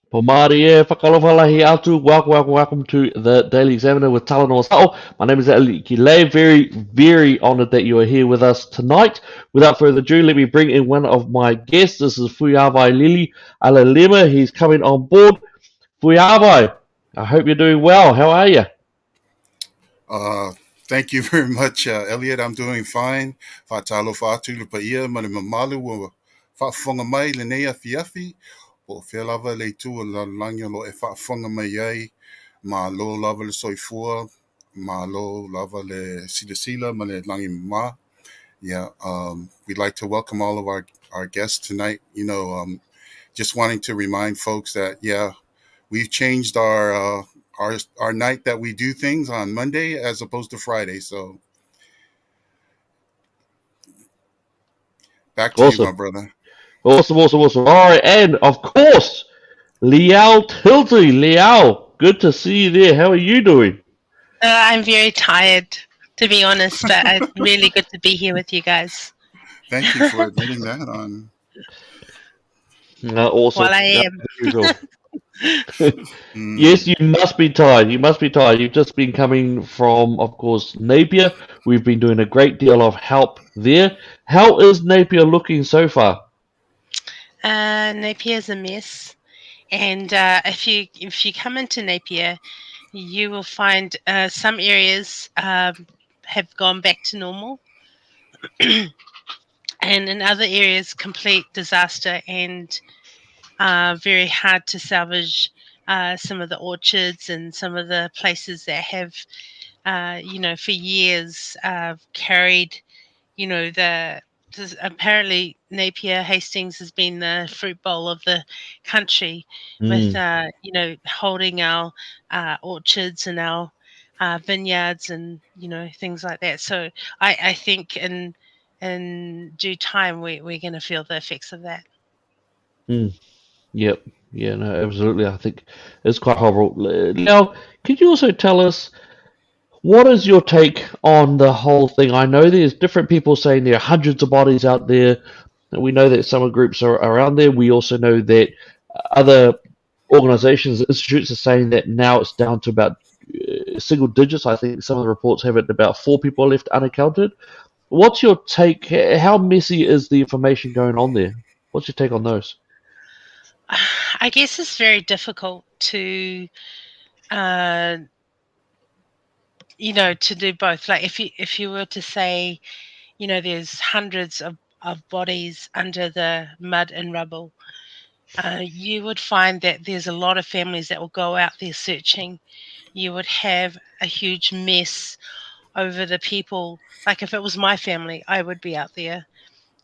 Po Māori e whakalawhalahi atu. Welcome to the Daily Examiner with Talanoa Sa'o. My name is Ali Kilei. Very honoured that you are here with us tonight. Without further ado, let me bring in one of my guests. This is Fuiawai Lili Alalema. He's coming on board. Fuiawai, I hope you're doing well. How are you? Uh, Thank you very much, Elliot. I'm doing fine. Fatalo fatu lupaia mani mamalu wa whaafonga mai le nei afi o whelava le tu la langio lo e whaafonga mai ai ma lo lava le soifua ma lo lava le sila ma le langi ma. Yeah, we'd like to welcome all of our guests tonight. Just wanting to remind folks that, yeah, we've changed our night that we do things on Monday as opposed to Friday. So back to you, my Awesome. brother. Awesome. All right, and of course, Liao Tilty. Liao, good to see you there. How are you doing? I'm very tired, to be honest, but it's really good to be here with you guys. Thank you for admitting that on. Awesome. Well, I Yeah, am. very cool. Mm, Yes, you must be tired. You must be tired. You've just been coming from, of course, Napier. We've been doing a great deal of help there. How is Napier looking so far? Napier's a mess, and if you come into Napier, you will find some areas have gone back to normal, and in other areas, complete disaster and very hard to salvage some of the orchards and some of the places that have, for years carried, apparently Napier Hastings has been the fruit bowl of the country with, Mm, holding our orchards and our vineyards and, things like that. So I think in due time we're going to feel the effects of that. mm, yep. Yeah, no, absolutely. I think it's quite horrible. Now, could you also tell us what is your take on the whole thing? I know there's different people saying there are hundreds of bodies out there. And we know that some groups are around there. We also know that other organizations, institutes are saying that now it's down to about single digits. I think some of the reports have it about 4 people left unaccounted. What's your take? How messy is the information going on there? What's your take on those? I guess it's very difficult to, uh, to do both. Like if you were to say, there's hundreds of bodies under the mud and rubble, you would find that there's a lot of families that will go out there searching. You would have a huge mess over the people. Like if it was my family, I would be out there,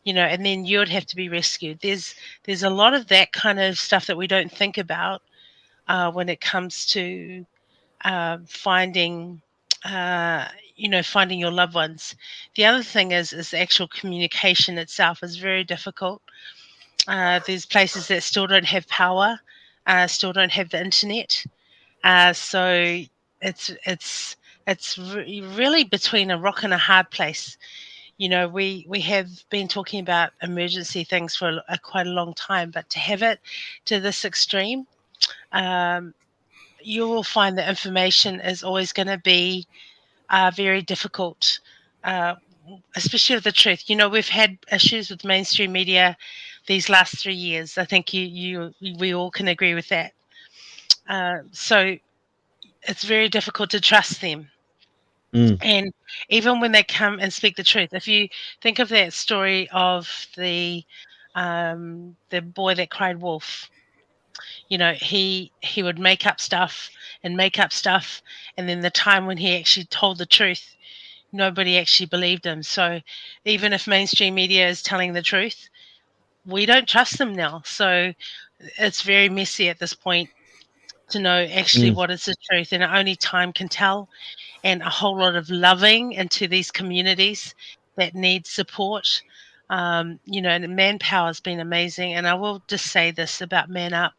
and then you would have to be rescued. There's a lot of that kind of stuff that we don't think about when it comes to finding finding your loved ones. The other thing is the actual communication itself is very difficult. There's places that still don't have power, still don't have the internet, so it's really between a rock and a hard place. We have been talking about emergency things for quite a long time, but to have it to this extreme, um, you will find that information is always going to be very difficult, uh, especially with the truth. We've had issues with mainstream media these last 3 years. I think we all can agree with that. So it's very difficult to trust them. Mm, And even when they come and speak the truth, if you think of that story of the boy that cried wolf, he would make up stuff, and then the time when he actually told the truth, nobody actually believed him. So even if mainstream media is telling the truth, we don't trust them now. So it's very messy at this point to know actually mm, what is the truth, and only time can tell. And a whole lot of loving into these communities that need support. And Manpower has been amazing. And I will just say this about Man Up: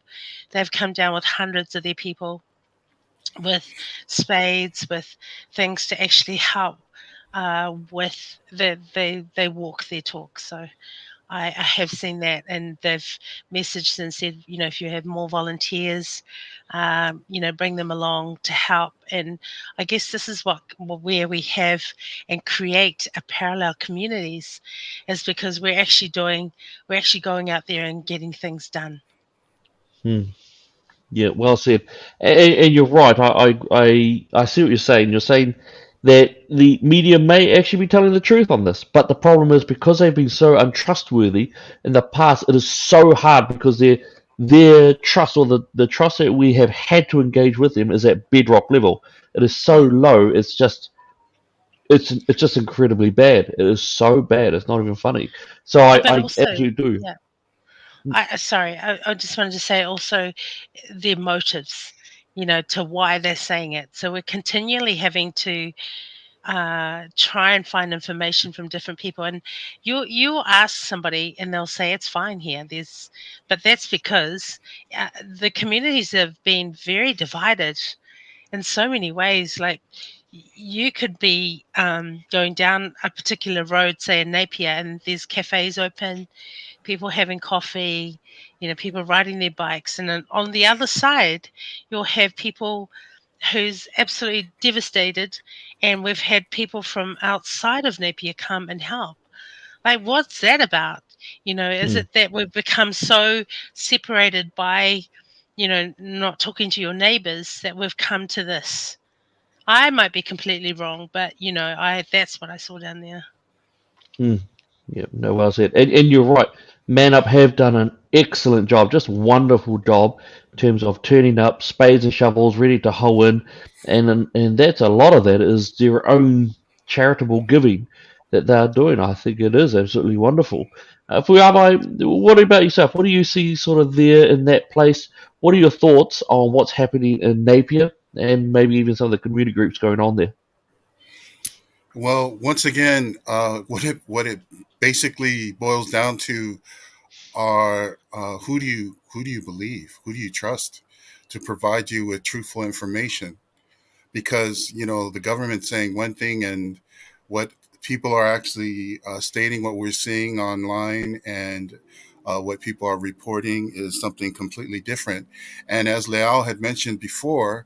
they've come down with hundreds of their people with spades, with things to actually help with they walk their talk. So I have seen that, and they've messaged and said, if you have more volunteers, bring them along to help. And I guess this is where we have and create a parallel communities, is because we're actually going out there and getting things done. Hmm. Yeah, well said. And you're right. I see what you're saying. You're saying that the media may actually be telling the truth on this, but the problem is because they've been so untrustworthy in the past, it is so hard because their trust, or the trust that we have had to engage with them, is at bedrock level. It is so Yeah. low. It's just incredibly bad. It is so bad. It's not even funny. So But I also, absolutely do. yeah. Sorry, I just wanted to say also their motives, to why they're saying it. So we're continually having to try and find information from different people, and you ask somebody and they'll say it's fine here. But that's because the communities have been very divided in so many ways. Like you could be going down a particular road, say in Napier, and there's cafes open, people having coffee, people riding their bikes. And then on the other side, you'll have people who's absolutely devastated. And we've had people from outside of Napier come and help. Like, what's that about? Is Mm, it that we've become so separated by, not talking to your neighbors, that we've come to this? I might be completely wrong, but that's what I saw down there. mm. Yeah, no, well said. And you're right. Man Up have done an excellent job, just wonderful job in terms of turning up, spades and shovels, ready to hoe in, and that's a lot of that is their own charitable giving that they're doing. I think it is absolutely wonderful. For Rabbi, what about yourself? What do you see sort of there in that place? What are your thoughts on what's happening in Napier and maybe even some of the community groups going on there? Well, once again, what it basically boils down to are who do you believe? Who do you trust to provide you with truthful information? Because the government's saying one thing, and what people are actually stating, what we're seeing online, and what people are reporting is something completely different. And as Leal had mentioned before,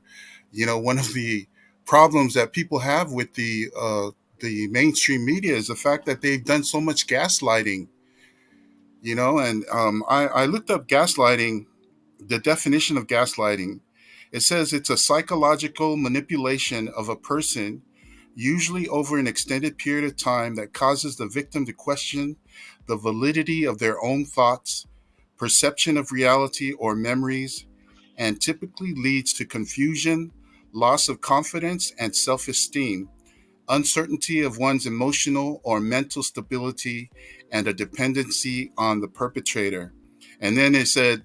one of the problems that people have with the mainstream media is the fact that they've done so much gaslighting. And I looked up gaslighting, the definition of gaslighting. It says it's a psychological manipulation of a person, usually over an extended period of time, that causes the victim to question the validity of their own thoughts, perception of reality or memories, and typically leads to confusion, loss of confidence and self esteem, uncertainty of one's emotional or mental stability, and a dependency on the perpetrator. And then it said,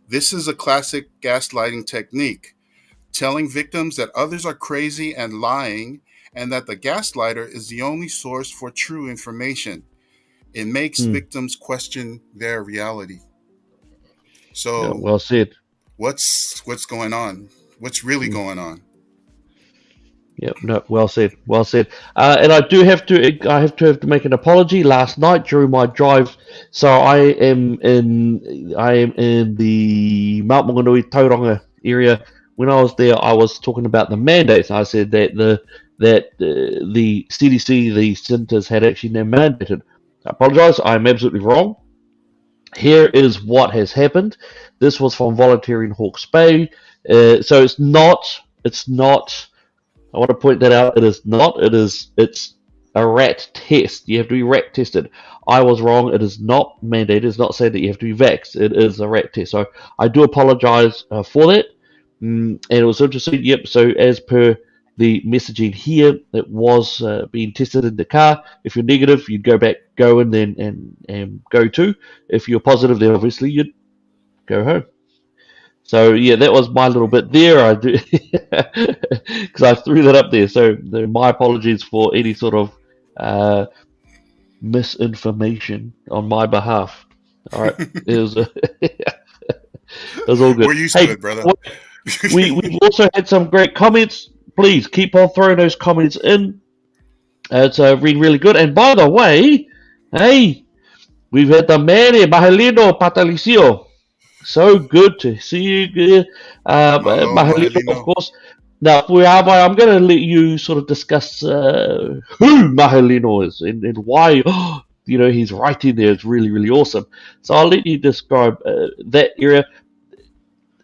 this is a classic gaslighting technique, telling victims that others are crazy and lying, and that the gaslighter is the only source for true information. It makes Hmm. victims question their reality. Yeah, So, well said. what's going on? What's really Hmm. going on? Yeah, no, well said, well said. And I have to make an apology. Last night during my drive, so I am in the Mount Maunganui Tauranga area. When I was there, I was talking about the mandates. I said that the CDC, the centres had actually now mandated. I apologise. I'm absolutely wrong. Here is what has happened. This was from Volunteering Hawke's Bay. So it's not. I want to point that out. It is not. It's a rat test. You have to be rat tested. I was wrong. It is not mandated. It's not saying that you have to be vaxxed. It is a rat test. So I do apologise for that. And it was interesting. Yep. So as per the messaging here, it was being tested in the car. If you're negative, you'd go in then and go to. If you're positive, then obviously you'd go home. So yeah, that was my little bit there. I do because I threw that up there. So my apologies for any sort of uh, misinformation on my behalf. All right, it was it was all We're good. used to Hey, it, brother. we've also had some great comments. Please keep on throwing those comments in. It's really really good. And by the way, hey. We've had the Mary Mahalino Patalicio. So good to see you, Malo, Mahalino, of Mahalino. course. Now, Fuiabai, I'm going to let you sort of discuss who Mahalino is and why, he's right in there. It's really, really awesome. So I'll let you describe that area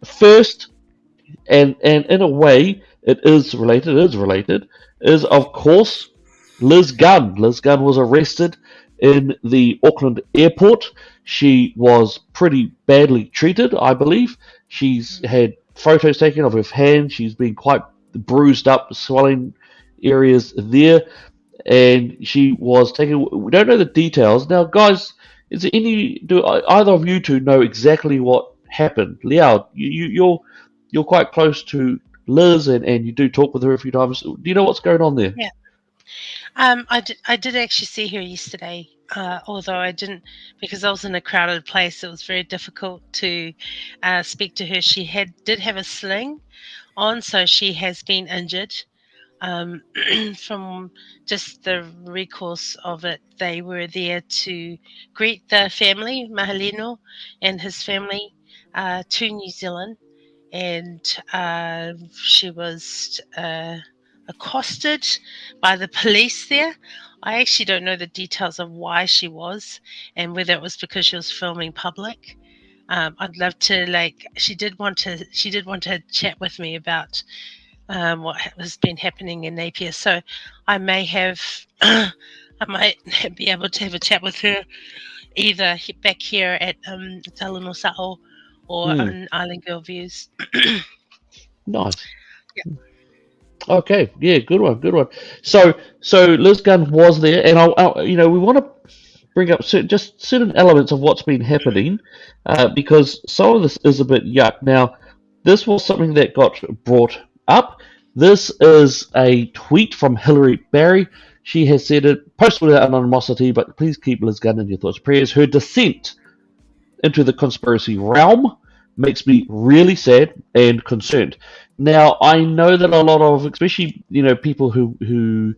first, and in a way, is of course Liz Gunn. Liz Gunn was arrested in the Auckland airport. She was pretty badly treated, I believe. She's had photos taken of her hand. She's been quite bruised up, swelling areas there, and she was taken. We don't know the details now, guys. Is there any? Do either of you two know exactly what happened? Liao, you're quite close to Liz, and you do talk with her a few times. Do you know what's going on there? Yeah. I did actually see her yesterday, although I didn't, because I was in a crowded place. It was very difficult to speak to her. She did have a sling on, so she has been injured. Um, from just the recourse of it, they were there to greet the family, Mahalino and his family, to New Zealand, and she was accosted by the police there. I actually don't know the details of why she was, and whether it was because she was filming public. I'd love to she did want to chat with me about what has been happening in Napier. So I may have, I might be able to have a chat with her either back here at Talanoa Sa'o or Hmm. on Island Girl Views. Nice. Yeah. Okay. Yeah. Good one. Good one. So Liz Gunn was there, and we want to bring up just certain elements of what's been happening, because some of this is a bit yuck. Now, this was something that got brought up. This is a tweet from Hilary Barry. She has said it, posted without anonymity, but please keep Liz Gunn in your thoughts and prayers. Her descent into the conspiracy realm makes me really sad and concerned. Now, I know that a lot of, especially people who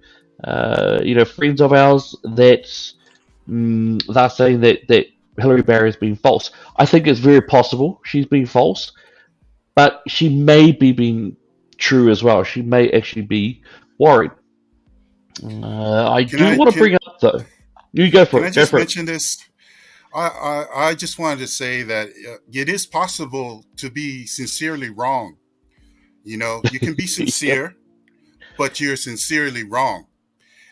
friends of ours, that they're saying that Hillary Barry has been false. I think it's very possible she's been false, but she may be being true as well. She may actually be worried. I Can do I want to can bring up though. You go for can I it. Go just for it. mention this? I just wanted to say that it is possible to be sincerely wrong. You can be Yep. sincere, but you're sincerely wrong.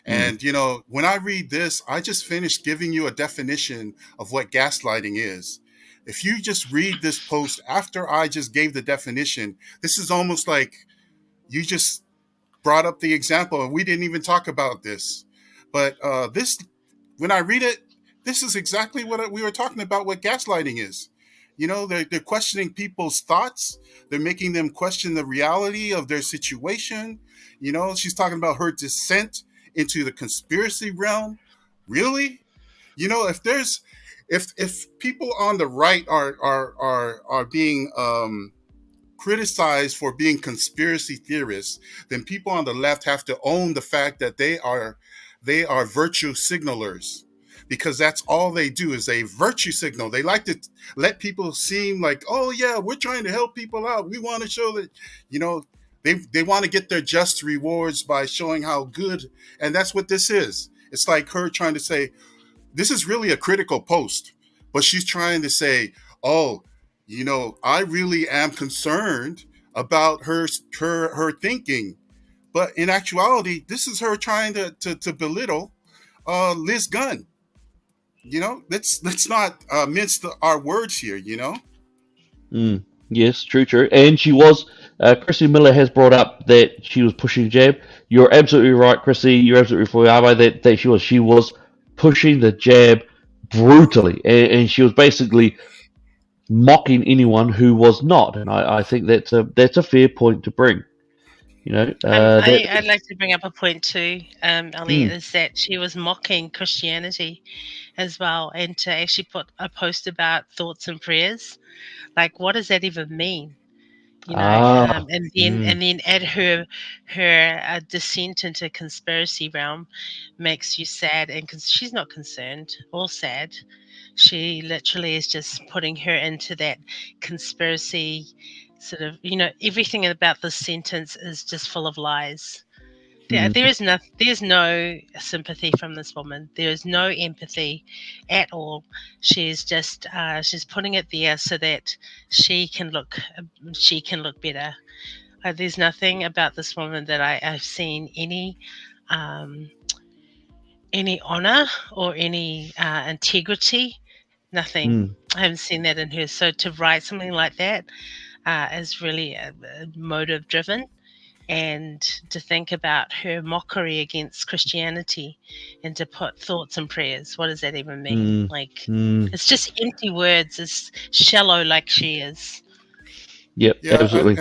Mm. And when I read this, I just finished giving you a definition of what gaslighting is. If you just read this post after I just gave the definition, this is almost like you just brought up the example and we didn't even talk about this. But this, when I read it, this is exactly what we were talking about, what gaslighting is. They're questioning people's thoughts. They're making them question the reality of their situation. She's talking about her descent into the conspiracy realm. Really? If people on the right are being criticized for being conspiracy theorists, then people on the left have to own the fact that they are virtue signalers, because that's all they do is a virtue signal. They like to let people seem like, oh yeah, we're trying to help people out. We want to show that, you know, they want to get their just rewards by showing how good, and that's what this is. It's like her trying to say, this is really a critical post, but she's trying to say, oh, I really am concerned about her thinking. But in actuality, this is her trying to belittle Liz Gunn. Let's not mince our words here. Mm. Yes, true, true. And she was. Chrissy Miller has brought up that she was pushing jab. You're absolutely right, Chrissy. You're absolutely right, that she was pushing the jab brutally, and she was basically mocking anyone who was not. And I think that's a fair point to bring. That. I'd like to bring up a point too, Elliot, Mm, is that she was mocking Christianity as well, and to actually put a post about thoughts and prayers. Like, what does that even mean? ah. And then Mm, add her descent into conspiracy realm makes you sad, and she's not concerned or sad. She literally is just putting her into that conspiracy sort of, everything about this sentence is just full of lies. Mm, There's no sympathy from this woman. There is no empathy at all. She's just she's putting it there so that she can look better. There's nothing about this woman that I've seen um, any honor or any integrity. Nothing. mm, I haven't seen that in her. So to write something like that is really motive driven, and to think about her mockery against Christianity and to put thoughts and prayers. What does that even mean? mm, Like, mm. it's just empty words. It's shallow like she is. Yep, Yeah, absolutely.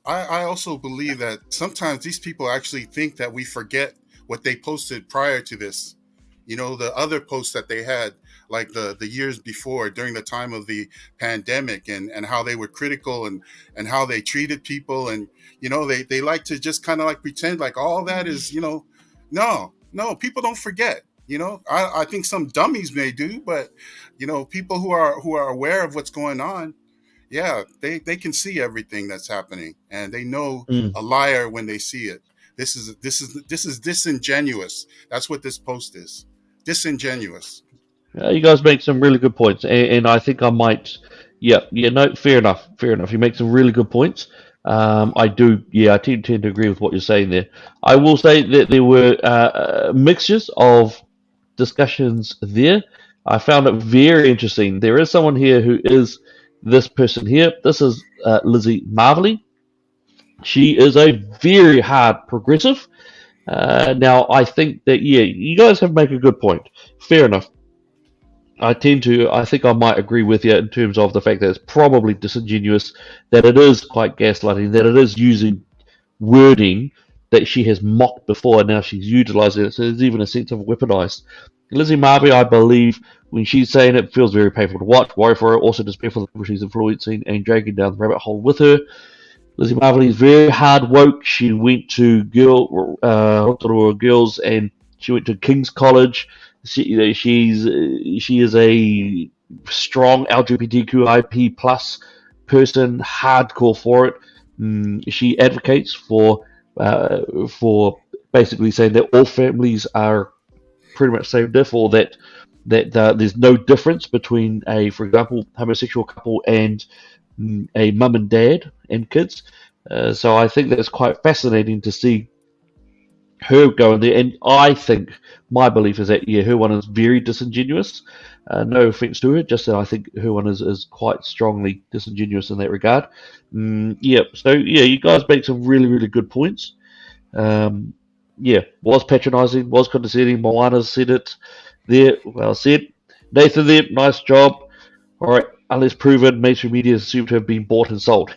I also believe that sometimes these people actually think that we forget what they posted prior to this. You know, the other posts that they had, like the years before, during the time of the pandemic, and how they were critical, and how they treated people. And, they like to just kind of like pretend like all that is, no, people don't forget. I think some dummies may do, but, people who are aware of what's going on, yeah, they can see everything that's happening, and they know Mm. a liar when they see it. This is disingenuous. That's what this post is. Disingenuous. You guys make some really good points, and I think I might. Yeah, yeah, no, fair enough, fair enough. You make some really good points. I do, yeah, I tend to agree with what you're saying there. I will say that there were mixtures of discussions there. I found it very interesting. There is someone here who is this person here. This is Lizzie Marvelly. She is a very hard progressive. Now, I think that, yeah, you guys have make a good point. Fair enough. I think I might agree with you in terms of the fact that it's probably disingenuous, that it is quite gaslighting, that it is using wording that she has mocked before, and now she's utilising it. So there's even a sense of weaponized. Lizzie Marby, I believe, when she's saying it, feels very painful to watch, worry for her, also despair for the people she's influencing and dragging down the rabbit hole with her. Lizzie Marvel is very hard woke. She went to Rotorua Girls, and she went to King's College. She is a strong LGBTQIP plus person, hardcore for it. She advocates for basically saying that all families are pretty much same diff, or that there's no difference between for example, homosexual couple and a mum and dad and kids. So I think that's quite fascinating to see her going there. And I think my belief is that, yeah, her one is very disingenuous. No offense to her, just that I think her one is quite strongly disingenuous in that regard. Yeah, so yeah, you guys make some really, really good points. Um, yeah, was patronising, was condescending. Moana said it there. Well said. Nathan there, nice job. All right, unless proven, mainstream media is assumed to have been bought and sold.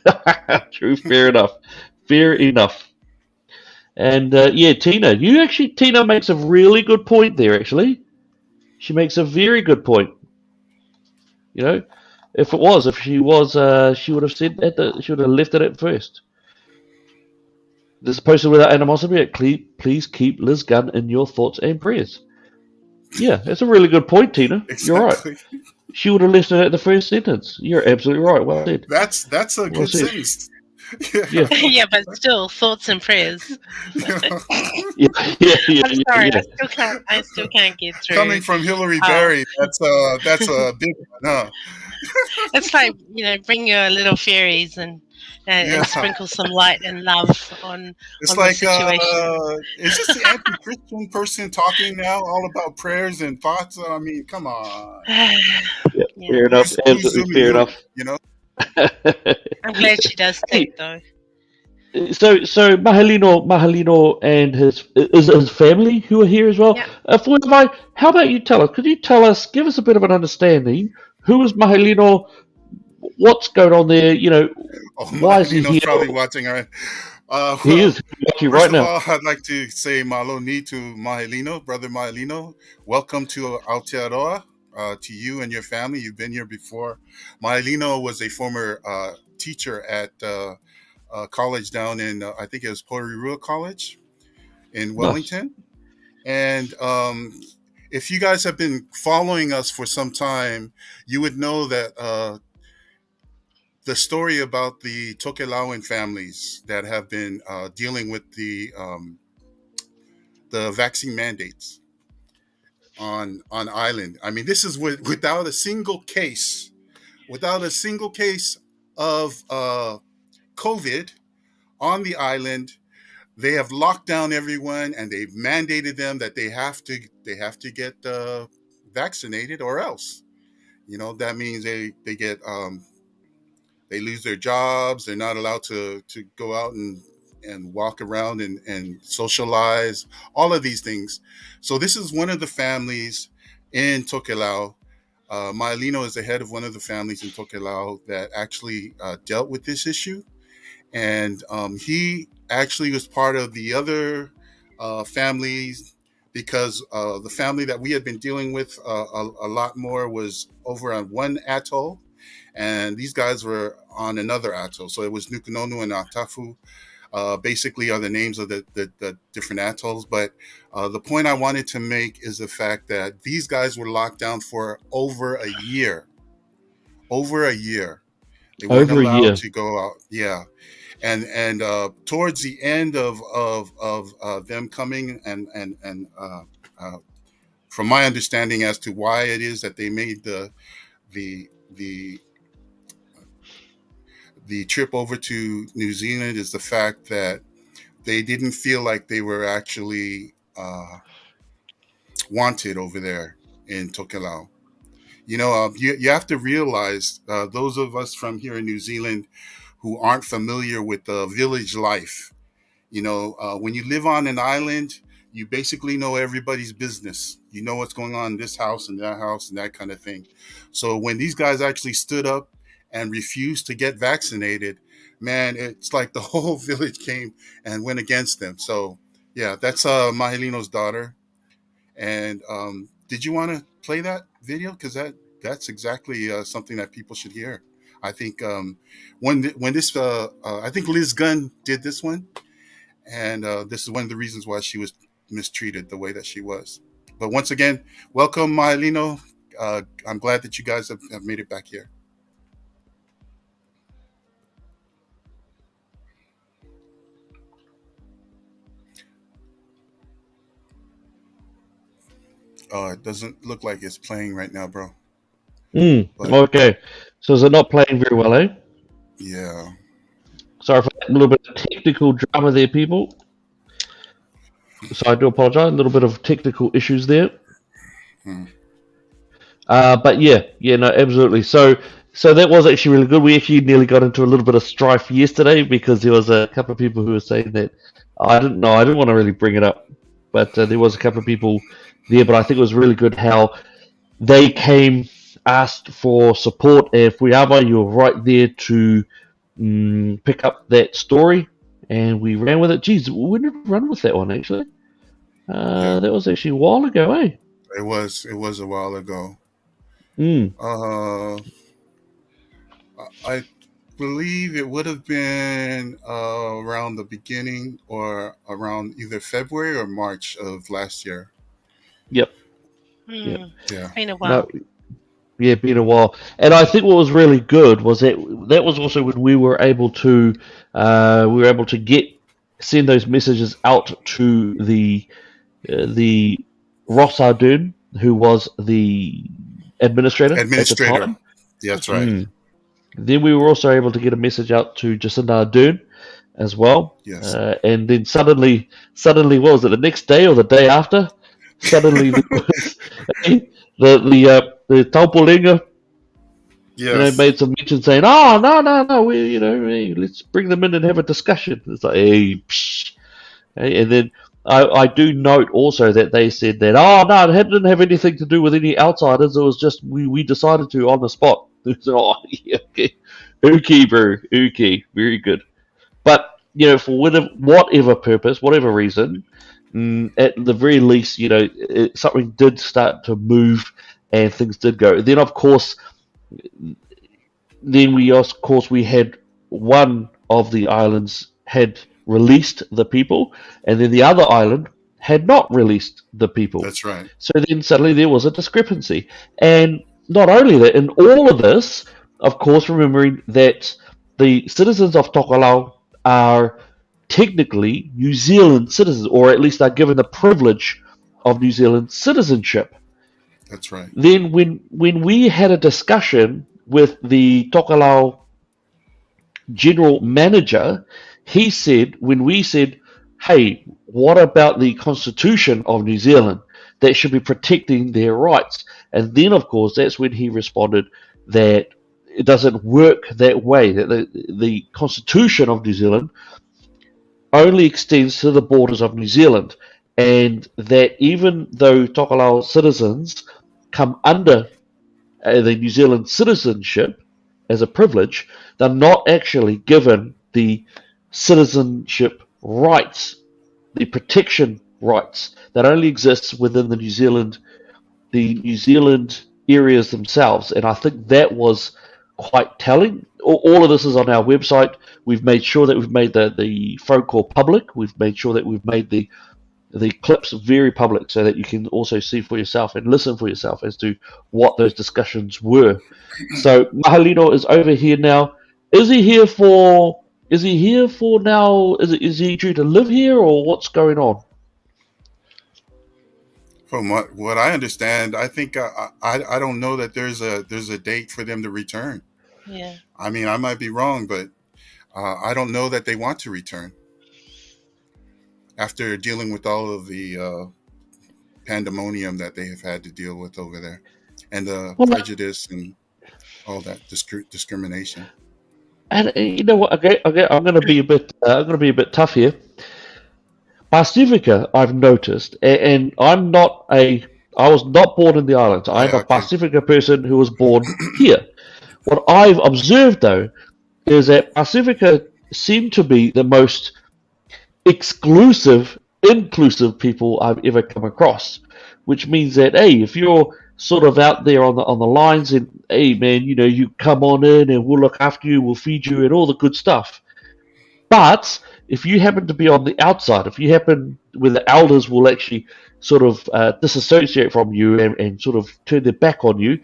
True, fair enough. Fair enough. And yeah, Tina makes a really good point there, actually. She makes a very good point. You know, if she was, she would have she would have left it at first. This posted without animosity. Please keep Liz Gunn in your thoughts and prayers. Yeah, that's a really good point, Tina. You're right. Exactly. She would have listened at the first sentence. You're absolutely right. Well said. That's a Well good said. sentence. Yeah. Yeah, but still, thoughts and prayers. Yeah. Yeah. Yeah. I'm sorry, Yeah. I still can't get through. Coming from Hillary Oh, Berry, that's a big one, huh? it's like, bring your little fairies Yeah. and sprinkle some light and love It's on the like, situation. is this the anti-Christian person talking now, all about prayers and thoughts? I mean, come on. Yeah. Yeah, Fair enough. Who's Absolutely zooming fair in on enough. it, you know? I'm glad she does Hey, think though. so Mahalino and his family who are here as well. Yeah. How about you tell us? Could you tell us? Give us a bit of an understanding. Who is Mahalino? What's going on there? Oh, Why is he Mahalino's here? probably watching, all right? He Well, is watching first right of now. all, I'd like to say maloni to Mahalino, brother Mahalino. Welcome to Aotearoa, to you and your family. You've been here before. Mahalino was a former teacher at college down in, I think it was Porirua College in Nice. Wellington. And if you guys have been following us for some time, you would know that the story about the Tokelauan families that have been dealing with the vaccine mandates on island. I mean, this is without a single case of COVID on the island. They have locked down everyone, and they've mandated them that they have to get vaccinated, or else, that means they get they lose their jobs. They're not allowed to go out and walk around and socialize, all of these things. So this is one of the families in Tokelau. Maelino is the head of one of the families in Tokelau that actually dealt with this issue. And he actually was part of the other families, because the family that we had been dealing with a lot more was over on one atoll, and these guys were on another atoll. So it was Nukunonu and Atafu, basically are the names of the different atolls. But the point I wanted to make is the fact that these guys were locked down for over a year. Over a year. They weren't Over a allowed year. to go out. Yeah. And towards the end of them coming, uh, from my understanding as to why it is that they made the the the trip over to New Zealand, is the fact that they didn't feel like they were actually wanted over there in Tokelau. You have to realize, those of us from here in New Zealand who aren't familiar with village life, when you live on an island, you basically know everybody's business. You know what's going on in this house and that kind of thing. So when these guys actually stood up and refused to get vaccinated, man, it's like the whole village came and went against them. So yeah, that's Mahelino's daughter. And did you want to play that video? Because that's exactly something that people should hear. I think when this I think Liz Gunn did this one, and this is one of the reasons why she was mistreated the way that she was. But once again, welcome, Maelino. I'm glad that you guys have made it back here. It doesn't look like it's playing right now, bro. But Okay. So is it not playing very well, eh? yeah, Sorry for that little bit of technical drama there, people. So I do apologise. A little bit of technical issues there. hmm, But yeah, no, absolutely. So that was actually really good. We actually nearly got into a little bit of strife yesterday because there was a couple of people who were saying that I didn't know. I didn't want to really bring it up, but there was a couple of people there. But I think it was really good how they came, asked for support. And Fuyama, you were right there to pick up that story, and we ran with it. Geez, we didn't run with that one actually. yeah, That was actually a while ago, eh? it was a while ago. Mm, Uh, I believe it would have been around the beginning, or around either February or March of last year. yep, yep. Hmm. Yeah, Been a while. No, yeah, been a while. And I think what was really good was that was also when we were able to get send those messages out to the Ross Ardern, who was the administrator at the administrator. time. Yeah, that's right. Mm. Then we were also able to get a message out to Jacinda Ardern as well. Yes. And then suddenly, what was it? The next day or the day after? Suddenly there was the Taupolinga, Yes. made some mention saying, "Oh, no, hey, let's bring them in and have a discussion." It's like, hey, psh. Hey, and then I do note also that they said that, oh no, it didn't have anything to do with any outsiders. It was just we decided to on the spot. So, oh, yeah, okay, bro, okay, very good. But for whatever purpose, whatever reason, at the very least, something did start to move and things did go. Then, of course, we had one of the islands had released the people, and then the other island had not released the people. That's right. So then suddenly there was a discrepancy. And not only that, in all of this, of course, remembering that the citizens of Tokelau are technically New Zealand citizens, or at least are given the privilege of New Zealand citizenship. That's right. Then when we had a discussion with the Tokelau general manager, he said, when we said, hey, what about the Constitution of New Zealand that should be protecting their rights? And then, of course, that's when he responded that it doesn't work that way, that the Constitution of New Zealand only extends to the borders of New Zealand, and that even though Tokelau citizens come under the New Zealand citizenship as a privilege, they're not actually given the citizenship rights, the protection rights that only exists within the New Zealand areas themselves. And I think that was quite telling. All of this is on our website. We've made sure that we've made the phone call public. We've made sure that we've made the clips very public so that you can also see for yourself and listen for yourself as to what those discussions were. So Mahalino is over here now. Is he here for? Is he here for now? Is he due to live here, or what's going on? From what I understand, I think I don't know that there's a date for them to return. Yeah. I mean, I might be wrong, but I don't know that they want to return after dealing with all of the pandemonium that they have had to deal with over there, and the Well, prejudice and all that discrimination. and you know what? Okay, I'm going to be a bit. I'm going to be a bit tough here. Pacifica, I've noticed, and I'm not a. I was not born in the islands. I'm Yeah. a Okay. Pacifica person who was born here. What I've observed, though, is that Pacifica seem to be the most exclusive, inclusive people I've ever come across. Which means that, hey, if you're sort of out there on the lines, and hey, man, you know, you come on in and we'll look after you, we'll feed you, and all the good stuff. But if you happen to be on the outside, if you happen where the elders will actually sort of disassociate from you and sort of turn their back on you,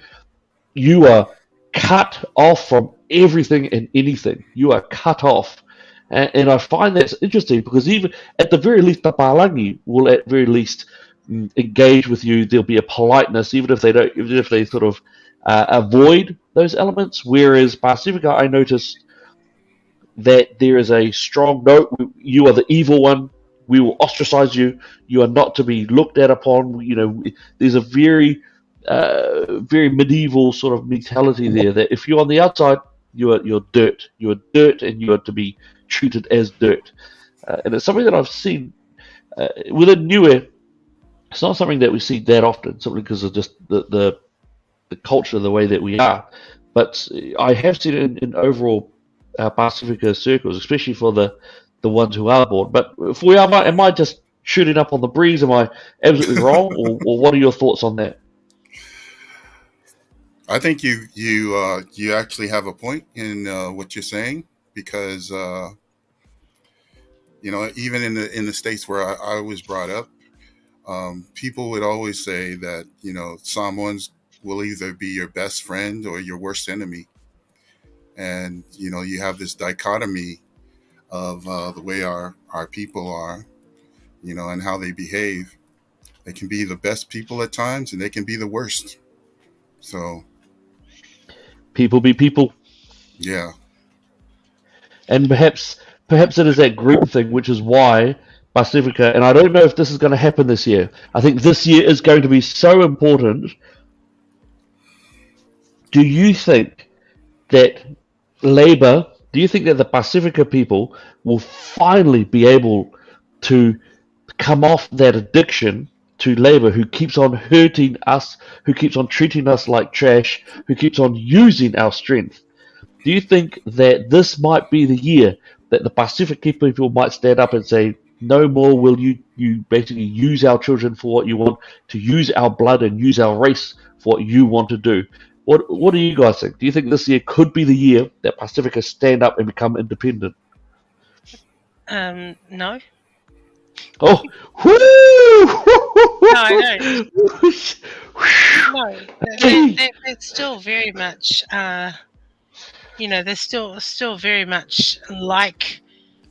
you are cut off from everything and anything. You are cut off. And I find that's interesting because even at the very least, the Palangi will at very least engage with you. There'll be a politeness, even if they don't, even if they sort of avoid those elements. Whereas Pacifica, I noticed that there is a strong no. You are the evil one. We will ostracize you. You are not to be looked at upon. You know, there's a very medieval sort of mentality there. That if you're on the outside, you're dirt. You're dirt, and you are to be treated as dirt. And it's something that I've seen within Niue. It's not something that we see that often, simply because of just the culture, the way that we are. But I have seen it in overall Pacifica circles, especially for the ones who are born. But if we are, am I just shooting up on the breeze? Am I absolutely wrong, or what are your thoughts on that? I think you actually have a point in what you're saying because even in the states where I was brought up, people would always say that someone's will either be your best friend or your worst enemy, and you have this dichotomy of the way our people are, and how they behave. They can be the best people at times, and they can be the worst. So People be people, yeah, and perhaps it is that group thing, which is why Pacifica. And I don't know if this is going to happen this year. I think this year is going to be so important. Do you think that Labour? Do you think that the Pacifica people will finally be able to come off that addiction to Labour, who keeps on hurting us, who keeps on treating us like trash, who keeps on using our strength? Do you think that this might be the year that the Pacifica people might stand up and say, no more will you basically use our children for what you want, to use our blood and use our race for what you want to do? What do you guys think? Do you think this year could be the year that Pacifica stand up and become independent? No. Oh, whoo! No, I know. No, Hey. that's still very much, they're still very much like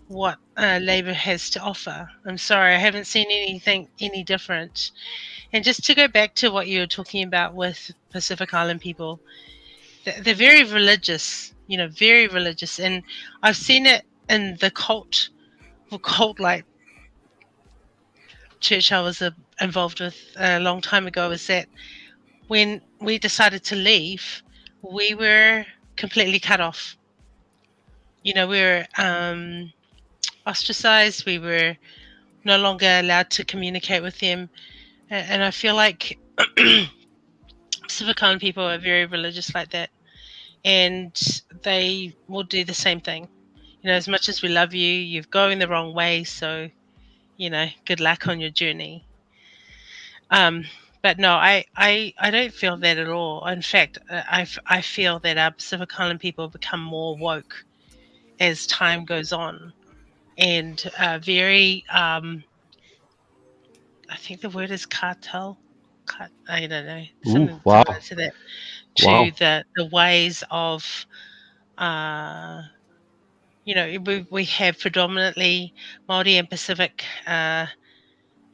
what Labour has to offer. I'm sorry, I haven't seen anything any different. And just to go back to what you were talking about with Pacific Island people, they're very religious, very religious. And I've seen it in the cult like church I was involved with a long time ago, is that when we decided to leave, we were completely cut off. We were ostracized. We were no longer allowed to communicate with them. And I feel like Pacific Island people are very religious like that. And they will do the same thing. As much as we love you, you're going the wrong way. So, good luck on your journey. Um, but no, I don't feel that at all. In fact, I feel that our Pacific Island people become more woke as time goes on, and very. I think the word is cartel. I don't know, Ooh, something wow, similar to that. To wow. the ways of, uh, we have predominantly Māori and Pacific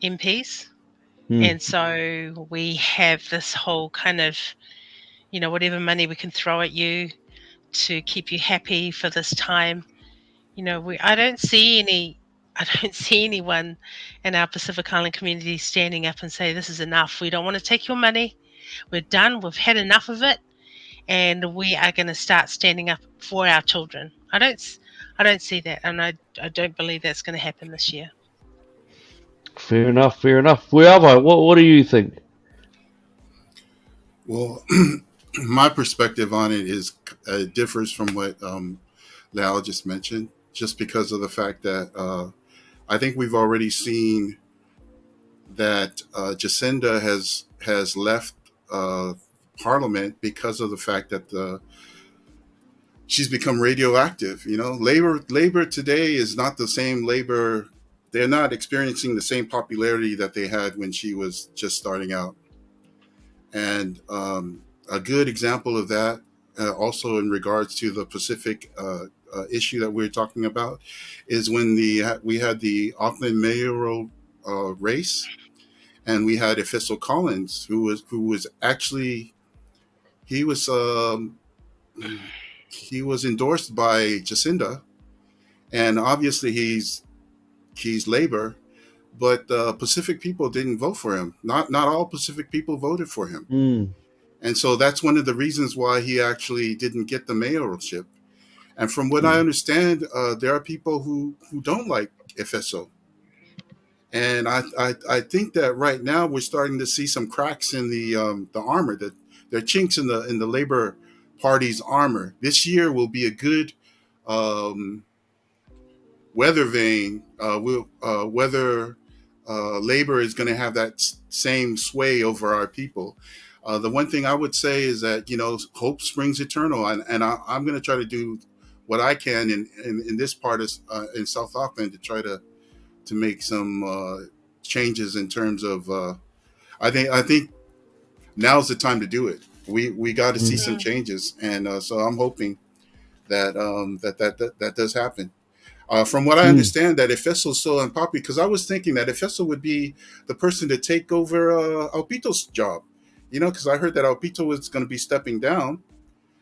MPs. Hmm. And so we have this whole kind of, whatever money we can throw at you to keep you happy for this time. I don't see I don't see anyone in our Pacific Island community standing up and say, this is enough. We don't want to take your money. We're done. We've had enough of it. And we are going to start standing up for our children. I don't see that. And I don't believe that's going to happen this year. Fair enough, fair enough. Where am I? What do you think? Well, my perspective on it is differs from what Lau just mentioned, just because of the fact that I think we've already seen that Jacinda has left Parliament because of the fact that she's become radioactive. Labor today is not the same labor. They're not experiencing the same popularity that they had when she was just starting out. And a good example of that, also in regards to the Pacific issue that we're talking about, is when we had the Auckland mayoral race, and we had Efessel Collins, who was actually he was he was endorsed by Jacinda, and obviously he's Labor, but Pacific people didn't vote for him. Not all Pacific people voted for him. Hmm. And so that's one of the reasons why he actually didn't get the mayoralship. And from what I Hmm. understand, there are people who don't like Efeso. And I think that right now we're starting to see some cracks in the armor. That there are chinks in the Labor Party's armor. This year will be a good um, weather vane. Whether Labor is going to have that same sway over our people. The one thing I would say is that hope springs eternal, and I'm going to try to do what I can in this part of in South Auckland to try to make some changes in terms of. I think now's the time to do it. We got to see Hmm. some Mm. changes, and so I'm hoping that that does happen. From what I Hmm. understand, that if Efeso's so unpopular, because I was thinking that Efeso would be the person to take over Alpito's job, because I heard that Alpito was going to be stepping down.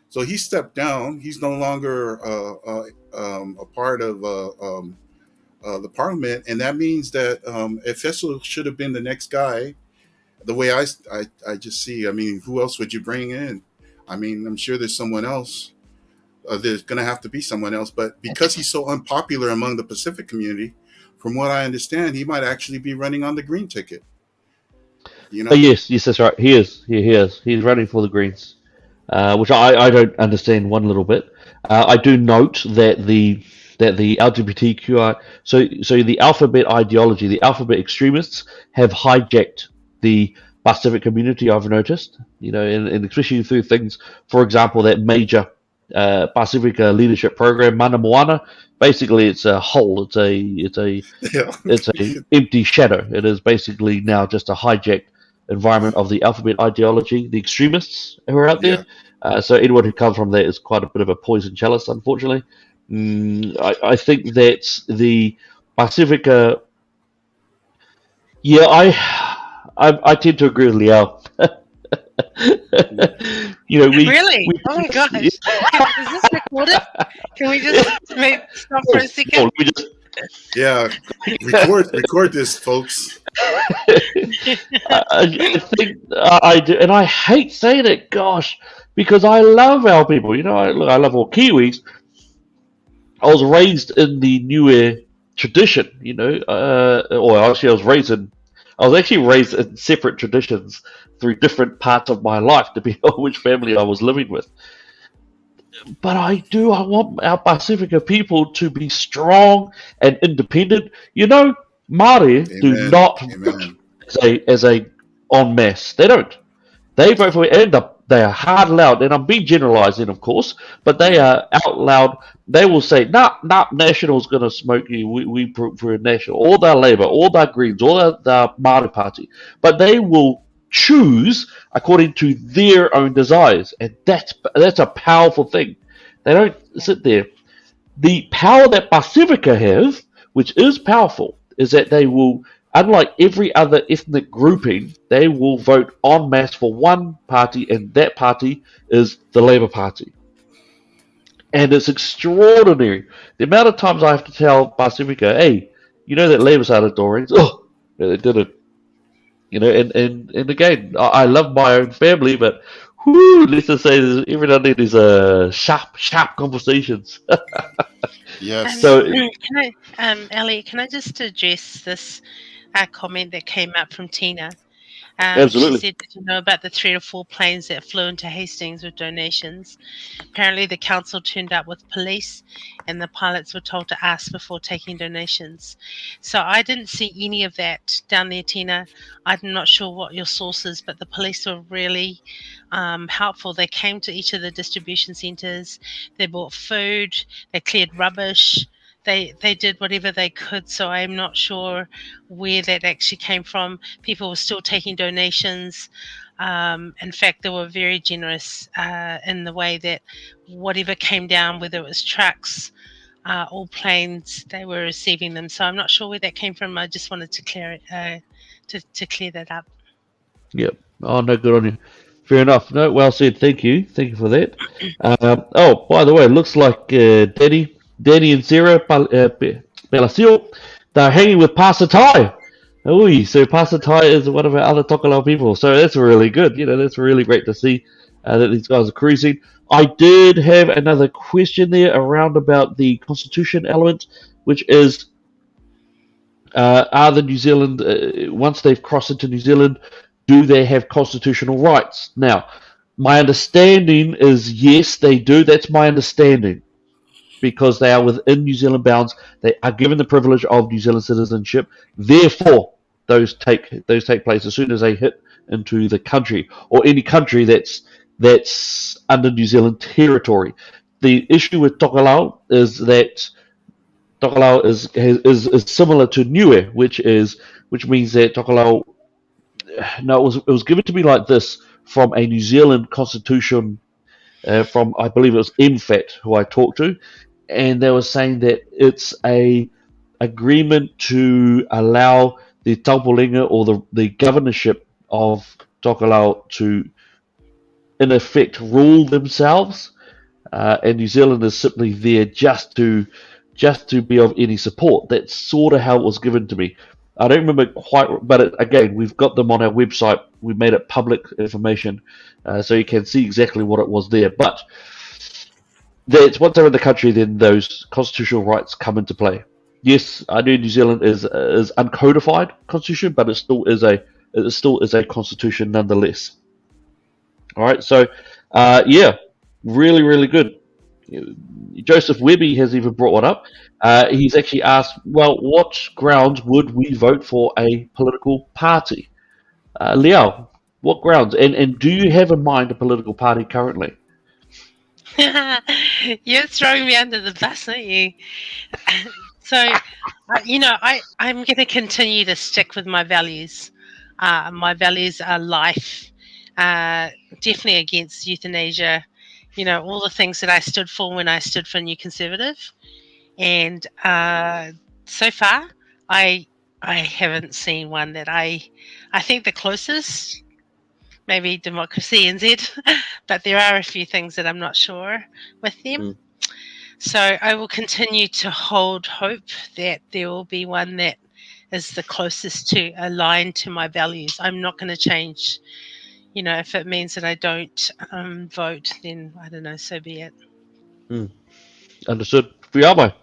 So he stepped down. He's no longer a part of the parliament, and that means that Efeso should have been the next guy. The way I just see, I mean, who else would you bring in? I mean, I'm sure there's someone else. There's going to have to be someone else, but because he's so unpopular among the Pacific community, from what I understand, he might actually be running on the green ticket. You Oh, know, yes, yes, that's right. He is. He is. He's running for the Greens, which I don't understand one little bit. I do note that the LGBTQI so the alphabet ideology, the alphabet extremists have hijacked the Pacific community. I've noticed, and especially through things, for example, that major Pacifica Leadership Program, Mana Moana. Basically, it's a hole. Yeah. It's a empty shadow. It is basically now just a hijacked environment of the alphabet ideology, the extremists who are out there. Yeah. So anyone who comes from there is quite a bit of a poison chalice, unfortunately. I think that the Pacifica, yeah, I tend to agree with Liao. Really? We Oh my gosh. yeah, Is this recorded? Can we just stop for a second? we just Yeah. Record this, folks. I think I do, and I hate saying it, gosh, because I love our people. I love all Kiwis. I was raised in the Niue tradition, or actually, I was actually raised in separate traditions through different parts of my life, depending on which family I was living with. But I want our Pacifica people to be strong and independent. Māori do Amen. not vote Amen. as a en masse. They don't. They vote for and they are hard loud, and I'm being generalising, of course, but they Yeah. are out loud. They will say, "Nah, nah, National's going to smoke you. We prefer National, or their Labour, or their Greens, or their Māori Party." But they will choose according to their own desires, and that's a powerful thing. They don't sit there. The power that Pacifica have, which is powerful, is that they will, unlike every other ethnic grouping, they will vote en masse for one party, and that party is the Labour Party. And it's extraordinary. The amount of times I have to tell Pacifica, hey, you know that Labour started Dorings? Oh, yeah, they did it. And again, I love my own family, but let's just say every now and then there's sharp conversations. Yes. So, Can Elliot, can I just address this comment that came up from Tina? She absolutely. said, "Did you know about the 3 or 4 planes that flew into Hastings with donations? Apparently, the council turned up with police, and the pilots were told to ask before taking donations." So I didn't see any of that down there, Tina. I'm not sure what your source is, but the police were really helpful. They came to each of the distribution centres. They bought food. They cleared rubbish. They did whatever they could. So I'm not sure where that actually came from. People were still taking donations. In fact, they were very generous in the way that whatever came down, whether it was trucks or planes, they were receiving them. So I'm not sure where that came from. I just wanted to clear that up. Yep. Oh, no, good on you. Fair enough. No, well said. Thank you. Thank you for that. By the way, it looks like Danny and Sarah Palacio, they're hanging with Pastor Ty. Oi, so Pastor Ty is one of our other Tokelau people. So that's really good. That's really great to see that these guys are cruising. I did have another question there around about the Constitution element, which is are the New Zealand, once they've crossed into New Zealand, do they have constitutional rights? Now, my understanding is yes, they do. That's my understanding because they are within New Zealand bounds. They are given the privilege of New Zealand citizenship. Therefore, those take place as soon as they hit into the country or any country that's under New Zealand territory. The issue with Tokelau is that Tokelau is similar to Niue, which means that Tokelau. No, it was given to me like this from a New Zealand constitution from I believe it was MFAT who I talked to, and they were saying that it's a agreement to allow the Taupolinga or the governorship of Tokelau to in effect rule themselves, and New Zealand is simply there just to be of any support. That's sort of how it was given to me. I don't remember quite, but again, we've got them on our website. We made it public information, so you can see exactly what it was there. But that's once they're in the country, then those constitutional rights come into play. Yes, I know New Zealand is uncodified constitution, but it still is a constitution nonetheless. All right, so yeah, really, really good. Joseph Webby has even brought one up. He's actually asked, well, what grounds would we vote for a political party? Liao, what grounds? And do you have in mind a political party currently? You're throwing me under the bus, aren't you? So, I'm going to continue to stick with my values. My values are life, uh, definitely against euthanasia. All the things that I stood for when I stood for New Conservative. And so far, I I haven't seen one that I think the closest maybe Democracy NZ, but there are a few things that I'm not sure with them. Mm. So I will continue to hold hope that there will be one that is the closest to aligned to my values. I'm not going to change. If it means that I don't vote, then I don't know, so be it. Mm. Understood. Fiabo.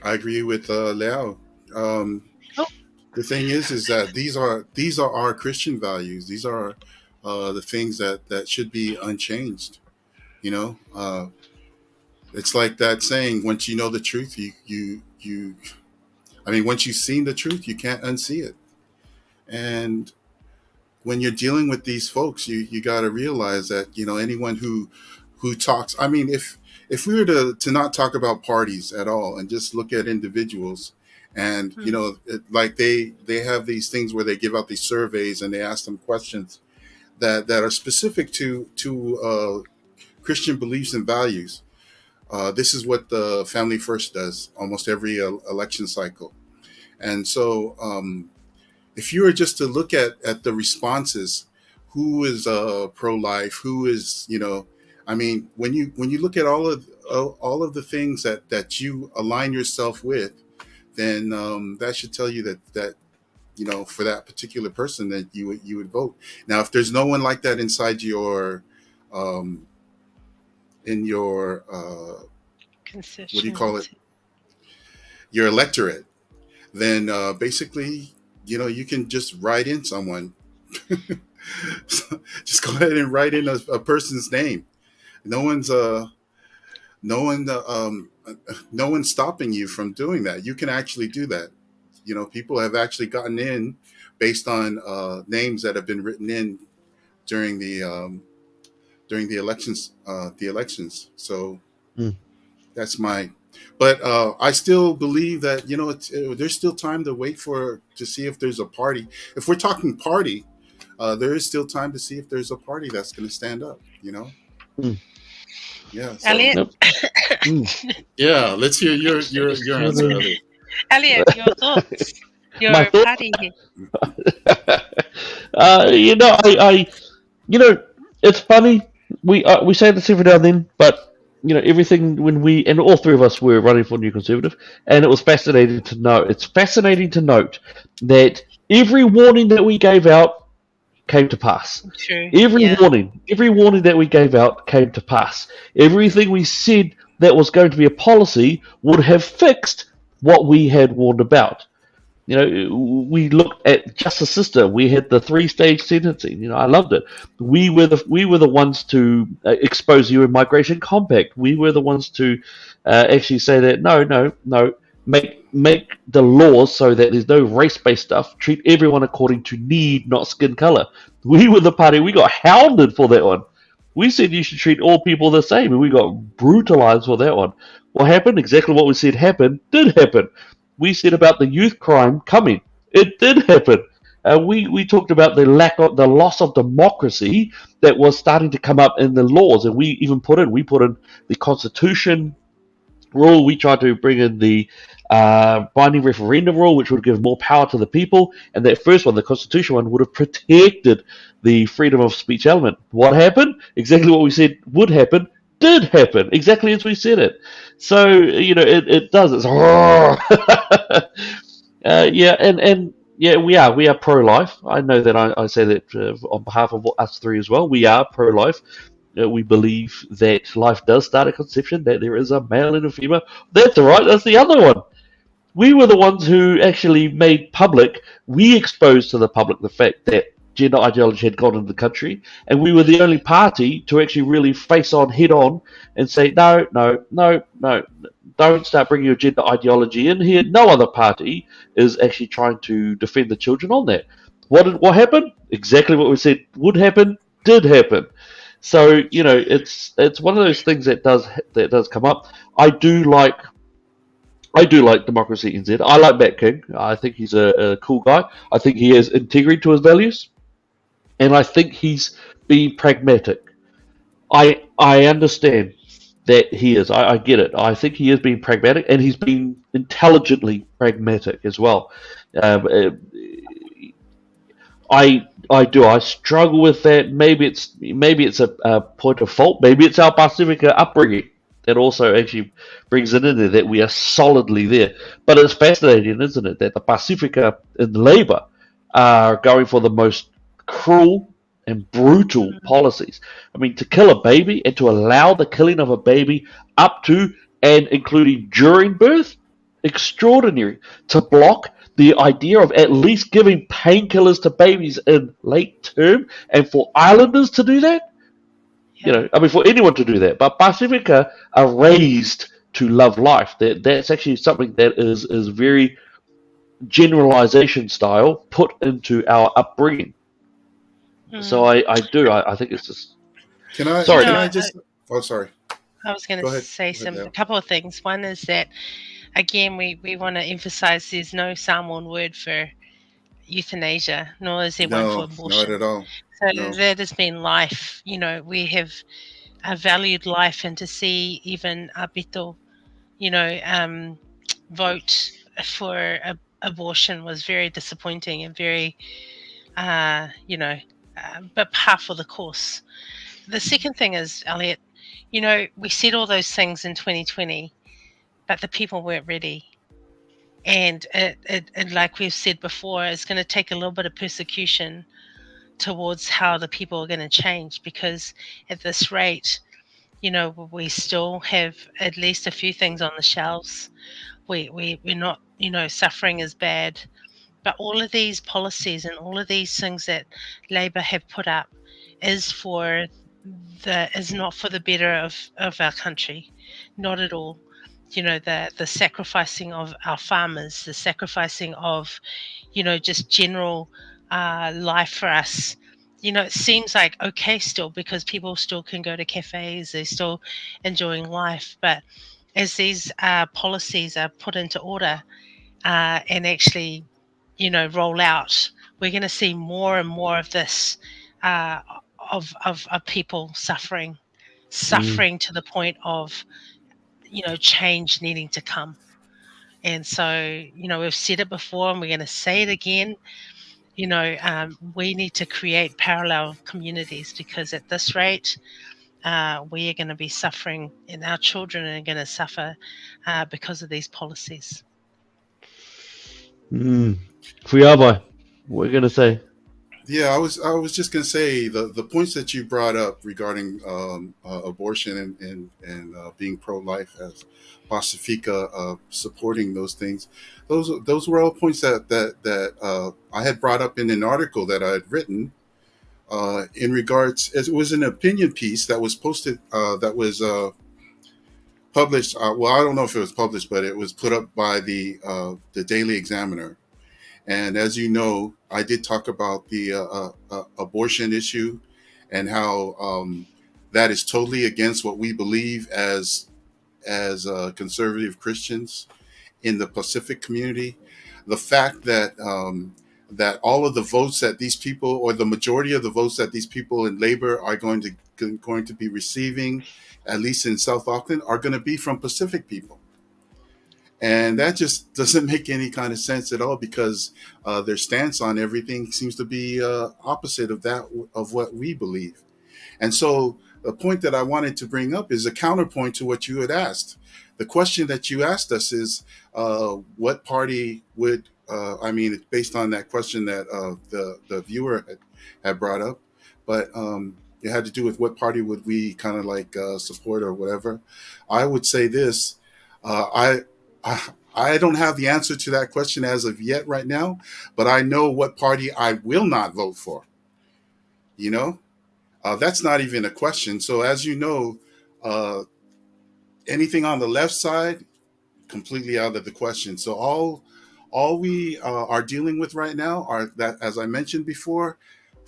I agree with Liao. Um, Oh, the thing is that these are our Christian values. These are the things that should be unchanged. You know, it's like that saying: once you know the truth, you. I mean, once you've seen the truth, you can't unsee it. And when you're dealing with these folks, you got to realize that anyone who talks. I mean, if we were to not talk about parties at all and just look at individuals, and mm, like they have these things where they give out these surveys and they ask them questions that are specific to Christian beliefs and values. This is what the Family First does almost every election cycle, and so. If you were just to look at the responses, who is pro-life, who is I mean, when you look at all of the things that you align yourself with, then that should tell you that for that particular person that you would vote. Now, if there's no one like that inside your um, in your what do you call it, concessions. your electorate, then basically you can just write in someone. So just go ahead and write in a person's name. No one's no one no one's stopping you from doing that. You can actually do that. People have actually gotten in based on names that have been written in during the elections. So Mm. that's my. But I still believe that there's still time to wait to see if there's a party. If we're talking party, there is still time to see if there's a party that's going to stand up. Mm. Yeah. So Elliot, Yep. Mm. yeah, let's hear your answer, Sure. Elliot. Elliot, your thoughts, My your thoughts. party here. I it's funny. We say this every now and then, but everything when we and all three of us were running for New Conservative, and it was fascinating to know. It's fascinating to note that every warning that we gave out came to pass. True. Every Yeah. warning that we gave out came to pass. Everything we said that was going to be a policy would have fixed what we had warned about. We looked at Justice Sister. We had the three-stage sentencing. I loved it. We were the ones to expose the UN Migration Compact. We were the ones to actually say that no, make the laws so that there's no race-based stuff. Treat everyone according to need, not skin color. We were the party. We got hounded for that one. We said you should treat all people the same, and we got brutalized for that one. What happened? Exactly what we said happened did happen. We said about the youth crime coming. It did happen. We talked about the loss of democracy that was starting to come up in the laws, and we put in the constitution rule. We tried to bring in the binding referendum rule, which would give more power to the people. And that first one, the constitution one, would have protected the freedom of speech element. What happened? Exactly what we said would happen did happen, exactly as we said it. So it does. It's yeah, and yeah, we are pro life. I know that I say that on behalf of us three as well. We are pro life. We believe that life does start at conception, that there is a male and a female. That's right, that's the other one. We were the ones who actually made public, we exposed to the public the fact that gender ideology had gone into the country, and we were the only party to actually really face on, head on, and say, no, no, no, no, don't start bringing your gender ideology in here. No other party is actually trying to defend the children on that. What happened? Exactly what we said would happen, did happen. So it's one of those things that does come up. I do like I do like Democracy NZ. I like Matt King. I think he's a cool guy. I think he has integrity to his values, and I think he's being pragmatic. I understand that he is. I get it. I think he is being pragmatic, and he's being intelligently pragmatic as well. Um, uh, I do. I struggle with that. Maybe it's a point of fault. Maybe it's our Pacifica upbringing that also actually brings it in there that we are solidly there. But it's fascinating, isn't it, that the Pacifica in Labour are going for the most cruel and brutal policies. I mean, to kill a baby and to allow the killing of a baby up to and including during birth, extraordinary. To block the idea of at least giving painkillers to babies in late term, and for islanders to do that, Yeah. I mean, for anyone to do that, but Pacifica are raised to love life. That's actually something that is very generalization style put into our upbringing. So Mm. I think it's just Can I You sorry, can know, I Nick. just? Oh, sorry. I was going to Go ahead. say Go ahead, a Dale. couple of things. One is that again, we want to emphasize there's no Samoan word for euthanasia, nor is there one for No, not abortion. at all. So No. that has been life. We have valued life, and to see even Abito, you know, vote for abortion was very disappointing and very, uh, you know, but par for the course. The second thing is, Elliot, we said all those things in 2020, but the people weren't ready. And it like we've said before, it's going to take a little bit of persecution towards how the people are going to change, because at this rate, we still have at least a few things on the shelves. We're not, suffering as bad. But all of these policies and all of these things that Labor have put up is for is not for the better of our country, not at all. The sacrificing of our farmers, the sacrificing of, just general life for us. It seems like okay still, because people still can go to cafes, they're still enjoying life. But as these policies are put into order, and actually, roll out, we're going to see more and more of this, uh, of people suffering, Mm, to the point of, change needing to come. And so, we've said it before and we're going to say it again. We need to create parallel communities, because at this rate, we are going to be suffering, and our children are going to suffer because of these policies. mm. Fuiabai, what are you gonna say? Yeah, I was just gonna say the points that you brought up regarding abortion and being pro life as Pacifica supporting those things. Those were all points that I had brought up in an article that I had written in regards. It was an opinion piece that was posted that was published. Well, I don't know if it was published, but it was put up by the Daily Examiner. And as you know, I did talk about the abortion issue and how that is totally against what we believe as conservative Christians in the Pacific community. The fact that all of the votes that these people, or the majority of the votes that these people in labor are going to be receiving, at least in South Auckland, are going to be from Pacific people. And that just doesn't make any kind of sense at all, because their stance on everything seems to be opposite of that of what we believe. And so the point that I wanted to bring up is a counterpoint to what you had asked. The question that you asked us is, what party would, I mean, it's based on that question that the viewer had brought up, but it had to do with what party would we kind of like support or whatever. I would say this. I don't have the answer to that question as of yet right now, but I know what party I will not vote for. You know, that's not even a question. So as you know, uh, anything on the left side, completely out of the question. So all we are dealing with right now are that, as I mentioned before,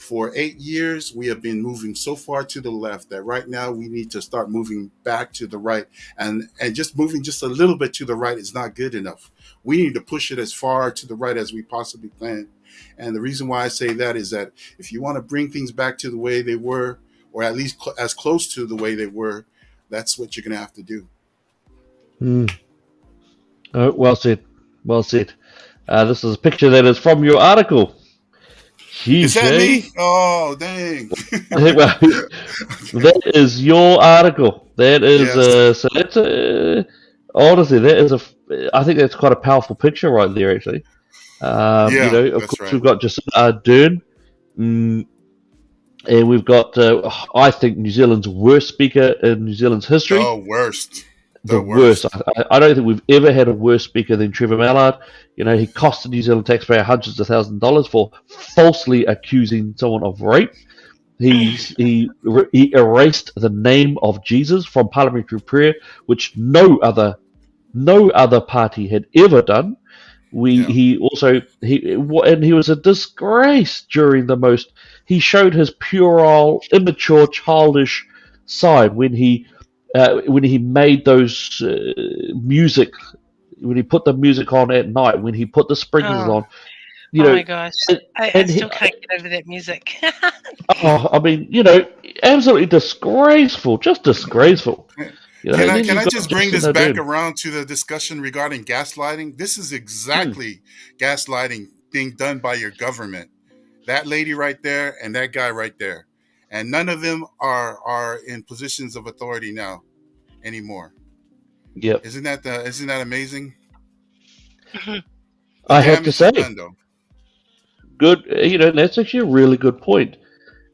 for 8 years, we have been moving so far to the left that right now we need to start moving back to the right. And just moving just a little bit to the right is not good enough. We need to push it as far to the right as we possibly can. And the reason why I say that is that if you want to bring things back to the way they were, or at least as close to the way they were, that's what you're going to have to do. Mm. Oh, well said. Well said. This is a picture that is from your article. Is Sheesh, that eh? me? Oh, dang. Well, that is your article. That is Yes. so that's honestly that is I think that's quite a powerful picture right there. Actually, Yeah, of that's course right. we've got Jacinda Ardern, and we've got I think New Zealand's worst speaker in New Zealand's history. The worst. The The worst. worst. I don't think we've ever had a worse speaker than Trevor Mallard. He cost the New Zealand taxpayer hundreds of thousands of dollars for falsely accusing someone of rape. He erased the name of Jesus from parliamentary prayer, which no other party had ever done. We Yeah. he also he was a disgrace during the most. He showed his puerile, immature, childish side when he made those music, when he put the music on at night, when he put the sprinklers Oh, on, you oh know, my gosh. and, I and he, still can't get over that music. oh, I mean, absolutely disgraceful, just disgraceful. And then Can you've I got just bring Justin this back Ardern. around to the discussion regarding gaslighting? This is Hmm, exactly gaslighting being done by your government. That lady right there and that guy right there. And none of them are in positions of authority now anymore. yep, Isn't that amazing? Mhm. The I have to damage is say, done though. good. That's actually a really good point.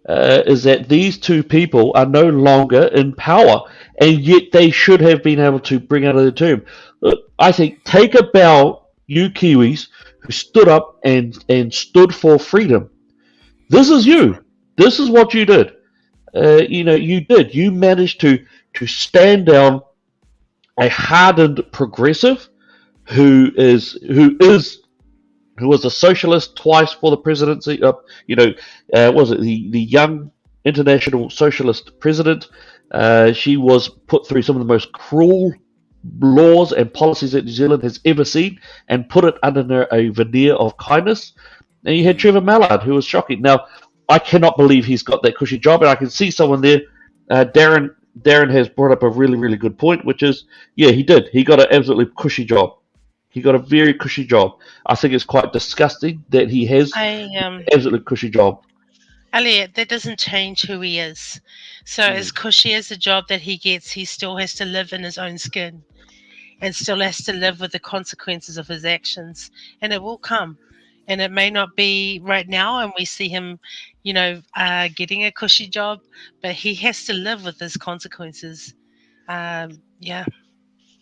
Is that these two people are no longer in power, and yet they should have been able to bring out of the tomb. Look, I think take a bow, you Kiwis, who stood up and stood for freedom. This is That's right. you. This is what you did. You did. You managed to stand down a hardened progressive who was a socialist twice for the presidency. Was it the young international socialist president? She was put through some of the most cruel laws and policies that New Zealand has ever seen, and put it under a veneer of kindness. And you had Hmm. Trevor Mallard, who was shocking. Now, I cannot believe he's got that cushy job, and I can see someone there. Darren has brought up a really, really good point, which is, yeah, he did. He got an absolutely cushy job. He got a very cushy job. I think it's quite disgusting that he has I an absolutely cushy job. Elliot, that doesn't change who he is. So as Hmm. cushy as the job that he gets, he still has to live in his own skin and still has to live with the consequences of his actions. And it will come. And it may not be right now, and we see him, getting a cushy job, but he has to live with his consequences. Yeah,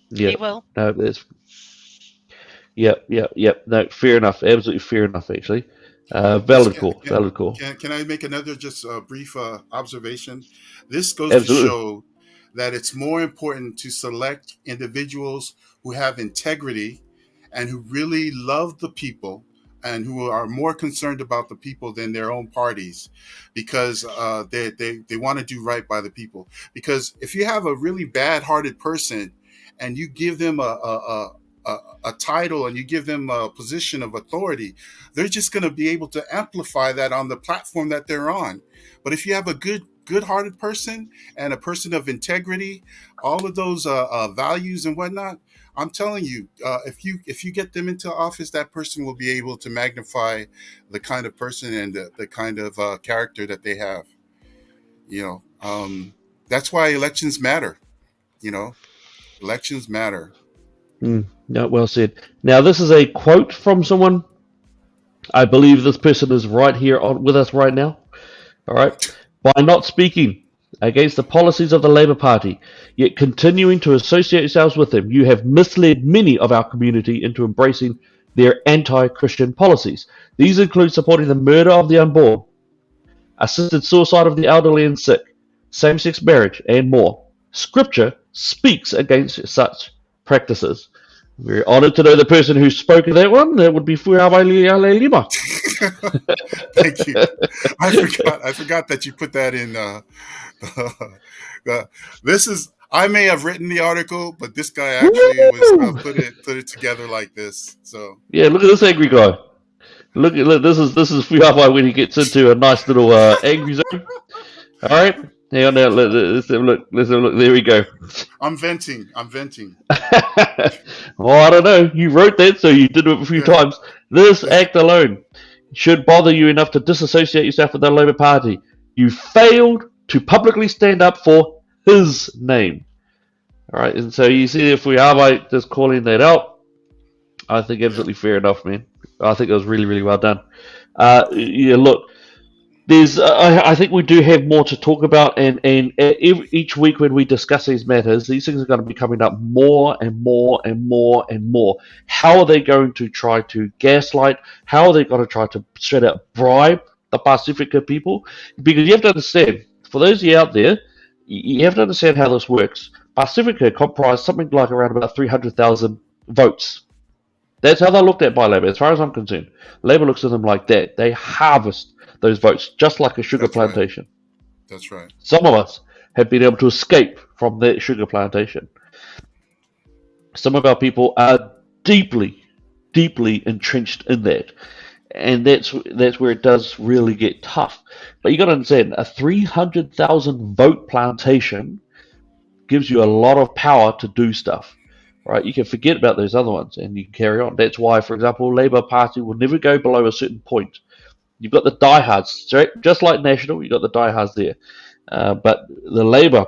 Yeah, he will. no, that's yep. No, fair enough. Absolutely fair enough. Actually, This valid call. Valid call. can I make another just brief observation? This goes to Absolutely. show that it's more important to select individuals who have integrity and who really love the people and who are more concerned about the people than their own parties because they want to do right by the people. Because if you have a really bad hearted person and you give them a title and you give them a position of authority, they're just going to be able to amplify that on the platform that they're on. But if you have a good-hearted person and a person of integrity, all of those values and whatnot, I'm telling you, if you get them into office, that person will be able to magnify the kind of person and the kind of character that they have. You know, that's why elections matter. You know, elections matter. No, well said. Now, this is a quote from someone. I believe this person is right here with us right now. All right. By not speaking against the policies of the Labour Party, yet continuing to associate yourselves with them, you have misled many of our community into embracing their anti Christian policies. These include supporting the murder of the unborn, assisted suicide of the elderly and sick, same sex marriage, and more. Scripture speaks against such practices. We're honoured to know the person who spoke of that one. That would be Fuawaili Ale Lima. Thank you. I forgot that you put that in. Uh, this is. I may have written the article, but this guy actually was Woo! put it together like this. So Yeah, look at this angry guy. Look, this is Fiabai when he gets into a nice little angry zone. All right, hang on now. Let's have a look. Let's have a look. There we go. I'm venting. I'm venting. Well, I don't know. You wrote that, so you did it a few Yeah. times. This act alone should bother you enough to disassociate yourself with the Labour Party. You failed to publicly stand up for his name. All right, and so you see, if we are like just calling that out, I think Yeah. absolutely fair enough, man. I think it was really, really well done. Yeah, look, there's I think we do have more to talk about, and each week when we discuss these matters, these things are going to be coming up more and more and more and more. How are they going to try to gaslight? How are they going to try to straight out bribe the Pacifica people? Because you have to understand, for those of you out there, you have to understand how this works. Pacifica comprised something like around about 300,000 votes. That's how they're looked at by Labour, as far as I'm concerned. Labour looks at them like that. They harvest those votes, just like a sugar That's right. plantation. That's right. Some of us have been able to escape from that sugar plantation. Some of our people are deeply, deeply entrenched in that. And that's where it does really get tough. But you got to understand, a 300,000 vote plantation gives you a lot of power to do stuff. Right? You can forget about those other ones and you can carry on. That's why, for example, Labour Party will never go below a certain point. You've got the diehards, just like National, you've got the diehards there. But the Labour,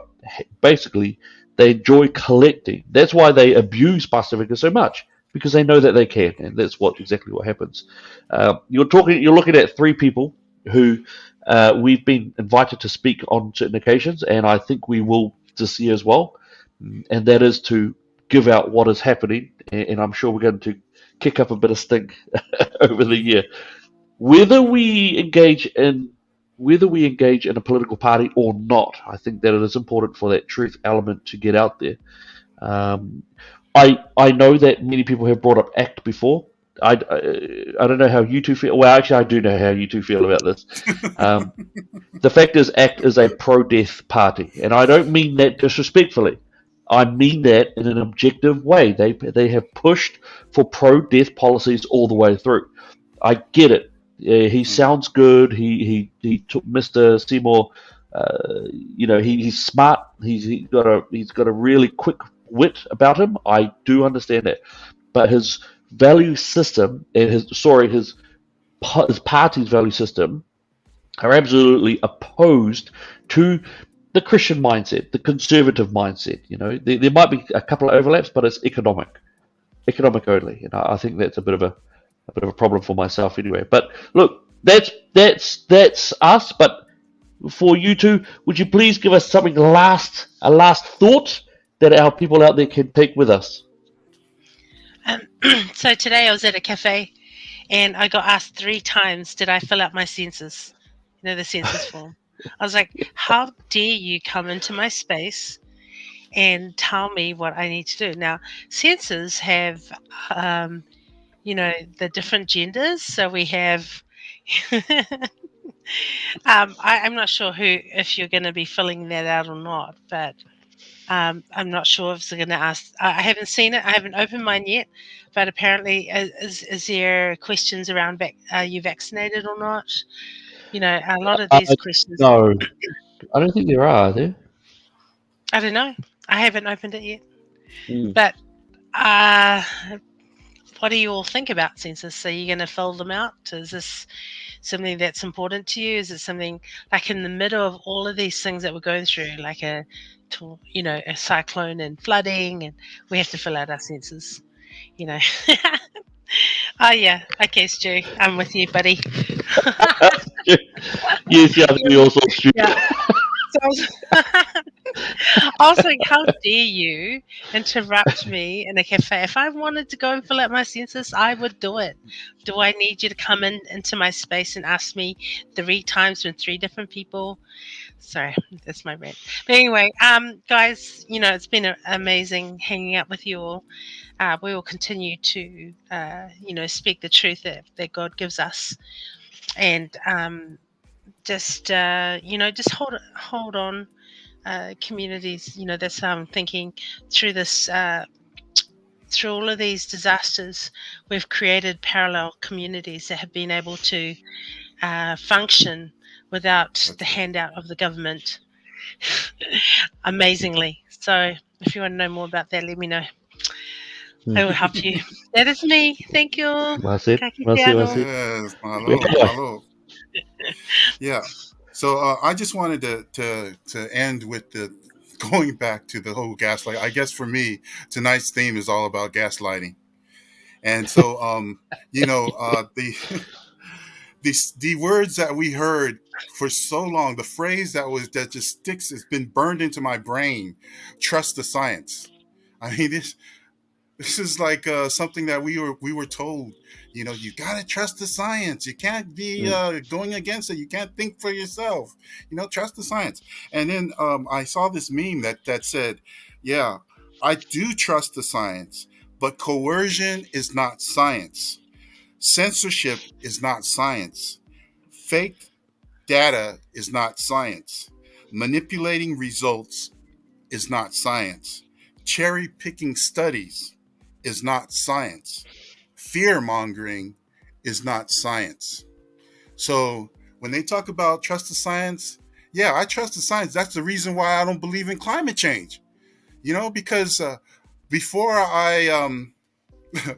basically, they enjoy collecting. That's why they abuse Pacifica so much, because they know that they can, and that's exactly what happens. You're looking at three people who we've been invited to speak on certain occasions, and I think we will this year as well. And that is to give out what is happening, and I'm sure we're going to kick up a bit of stink over the year. Whether we engage in a political party or not, I think that it is important for that truth element to get out there. Um, I know that many people have brought up ACT before. I don't know how you two feel. Well, actually, I do know how you two feel about this. Um, the fact is, ACT is a pro-death party, and I don't mean that disrespectfully. I mean that in an objective way. They have pushed for pro-death policies all the way through. I get it. He Mm. sounds good. He took Mr. Seymour. He's smart. He's got a really quick wit about him. I do understand that, but his value system and his party's value system are absolutely opposed to the Christian mindset, the conservative mindset. There might be a couple of overlaps, but it's economic only. I think that's a bit of a problem for myself anyway. But look, that's us. But for you two, would you please give us a last thought that our people out there can take with us? Um, so today I was at a cafe and I got asked 3 times, did I fill out my census? The census form. I was like, how dare you come into my space and tell me what I need to do? Now, census have, the different genders. So we have, I'm not sure if you're going to be filling that out or not, but I'm not sure if they're going to ask. I haven't seen it. I haven't opened mine yet. But apparently, is there questions around are you vaccinated or not? A lot of Uh, these questions. no, I don't think there are there. I don't know. I haven't opened it yet. Mm. But uh, what do you all think about census? Are you going to fill them out? Is this something that's important to you? Is it something like in the middle of all of these things that we're going through, like a cyclone and flooding, and we have to fill out our census? Oh yeah. Okay, Stu, I'm with you, buddy. Yes, yeah, I think we all saw Stu. Yeah. So I was like, how dare you interrupt me in a cafe? If I wanted to go and fill out my census, I would do it. Do I need you to come into my space and ask me 3 times from 3 different people? Sorry, that's my rant. But anyway, guys, it's been amazing hanging out with you all. We will continue to, speak the truth that God gives us. and just just hold on, communities. That's how I'm thinking through this. Through all of these disasters, we've created parallel communities that have been able to function without the That's right. handout of the government, amazingly. So, if you want to know more about that, let me know. I will help you. That is me. Thank you. Ka kite ano. Yes, malo, Yeah. malo. Yeah. So I just wanted to end with the going back to the whole gaslight. I guess for me, tonight's theme is all about gaslighting, and so the the words that we heard for so long, the phrase that just sticks, has been burned into my brain. Trust the science. I mean, this is like something that we were told. You gotta trust the science. You can't be Mm. going against it. You can't think for yourself. Trust the science. And then I saw this meme that said, "Yeah, I do trust the science, but coercion is not science. Censorship is not science. Fake data is not science. Manipulating results is not science. Cherry picking studies is not science. Fear mongering is not science." So when they talk about trust the science, yeah, I trust the science. That's the reason why I don't believe in climate change. Because before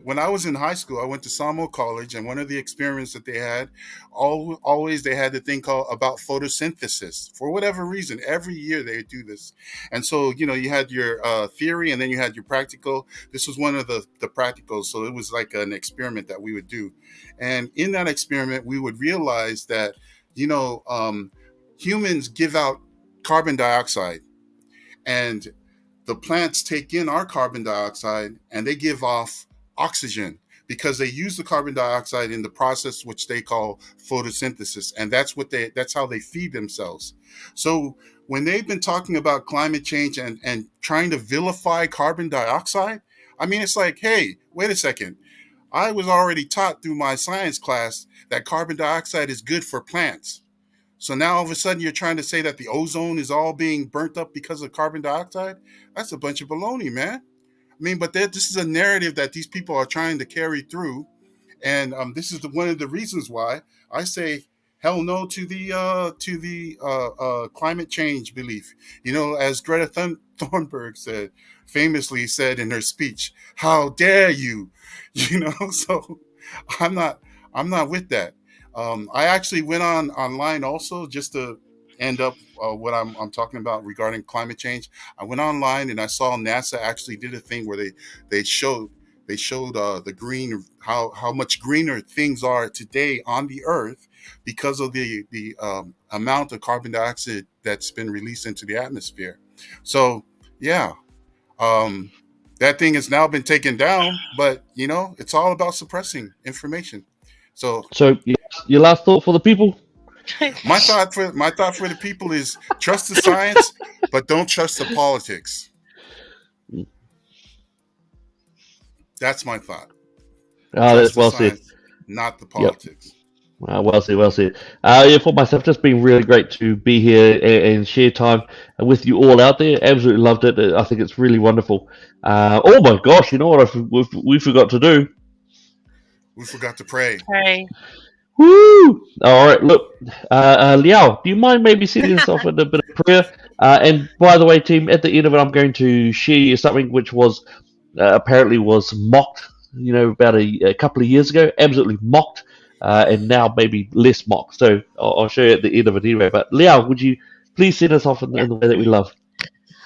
when I was in high school, I went to Samuel College, and one of the experiments that they had, always they had the thing called about photosynthesis. For whatever reason, every year they do this, and so you had your theory, and then you had your practical. This was one of the practicals, so it was like an experiment that we would do, and in that experiment, we would realize that you know um, humans give out carbon dioxide, and the plants take in our carbon dioxide and they give off oxygen because they use the carbon dioxide in the process which they call photosynthesis, and that's how they feed themselves. So when they've been talking about climate change and trying to vilify carbon dioxide, I mean, it's like, hey, wait a second. I was already taught through my science class that carbon dioxide is good for plants. So now all of a sudden you're trying to say that the ozone is all being burnt up because of carbon dioxide? That's a bunch of baloney, man. I mean, but this is a narrative that these people are trying to carry through, and this is one of the reasons why I say hell no to the climate change belief. As Greta Thunberg famously said in her speech, "How dare you?" So I'm not I'm not with that. I actually went online also just to end up what I'm talking about regarding climate change. I went online and I saw NASA actually did a thing where they showed the green, how much greener things are today on the Earth because of the amount of carbon dioxide that's been released into the atmosphere. So yeah, um, that thing has now been taken down, but it's all about suppressing information. So So your last thought for the people? my thought for the people is trust the science, but don't trust the politics. That's my thought. Trust That's the well said. science, not the Yep. politics. Well said, well said. Yeah, for myself, just been really great to be here and share time with you all out there. Absolutely loved it. I think it's really wonderful. Oh my gosh, you know what we forgot to do? We forgot to pray. Sorry. Woo! All right, look, Liao, do you mind maybe setting us off with a bit of prayer? And by the way, team, at the end of it, I'm going to share you something which was apparently was mocked, about a couple of years ago, absolutely mocked, and now maybe less mocked. So I'll show you at the end of it anyway. But Liao, would you please send us off Yeah. in the way that we love?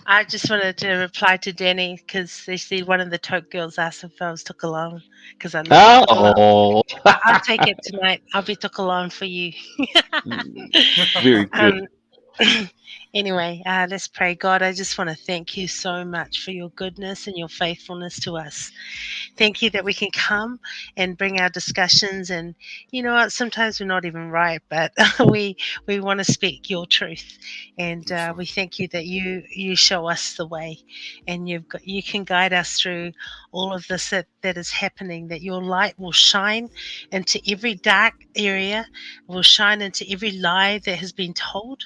I just wanted to reply to Danny because they see one of the Toke girls asked if I was took along because I love took along. Oh, I'll take it tonight. I'll be took along for you. very good. um, Anyway, let's pray. God, I just want to thank you so much for your goodness and your faithfulness to us. Thank you that we can come and bring our discussions, and you know what, sometimes we're not even right, but we want to speak your truth, and Yes, Lord. we thank you that you show us the way, and you can guide us through all of this that is happening, that your light will shine into every dark area, will shine into every lie that has been told,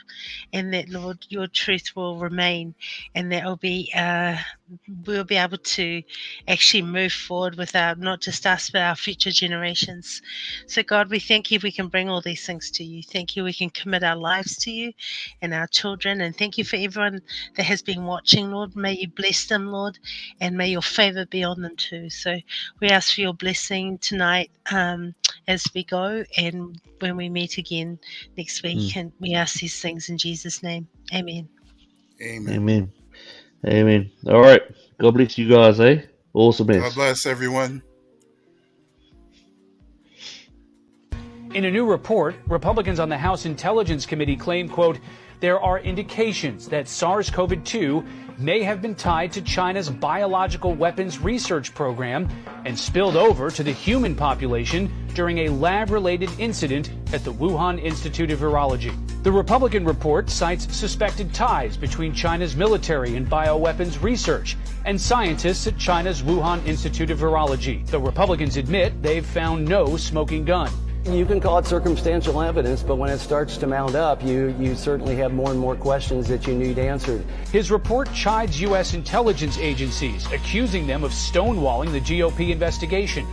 and that, Lord, your truth will remain, and that will be we'll be able to actually move forward with our, not just us, but our future generations. So, God, we thank you we can bring all these things to you. Thank you we can commit our lives to you and our children. And thank you for everyone that has been watching, Lord. May you bless them, Lord, and may your favor be on them too. So we ask for your blessing tonight as we go, and when we meet again next week. Mm. And we ask these things in Jesus' name. Amen. Amen. Amen. Amen. All right. God bless you guys, eh? Awesome God as. bless everyone. In a new report, Republicans on the House Intelligence Committee claim, quote, there are indications that SARS-CoV-2 may have been tied to China's biological weapons research program and spilled over to the human population during a lab-related incident at the Wuhan Institute of Virology. The Republican report cites suspected ties between China's military and bioweapons research and scientists at China's Wuhan Institute of Virology. The Republicans admit they've found no smoking gun. You can call it circumstantial evidence, but when it starts to mount up, you certainly have more and more questions that you need answered. His report chides U.S. intelligence agencies, accusing them of stonewalling the GOP investigation.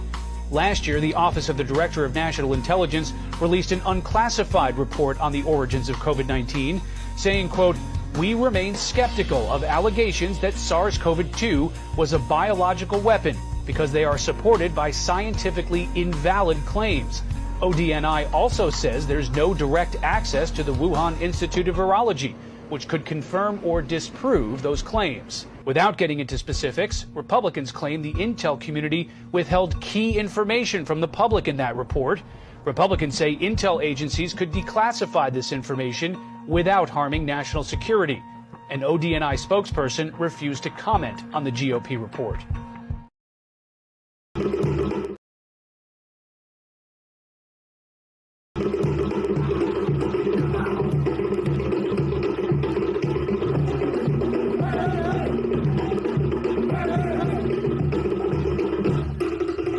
Last year, the Office of the Director of National Intelligence released an unclassified report on the origins of COVID-19, saying, quote, we remain skeptical of allegations that SARS-CoV-2 was a biological weapon because they are supported by scientifically invalid claims. ODNI also says there's no direct access to the Wuhan Institute of Virology, which could confirm or disprove those claims. Without getting into specifics, Republicans claim the intel community withheld key information from the public in that report. Republicans say intel agencies could declassify this information without harming national security. An ODNI spokesperson refused to comment on the GOP report.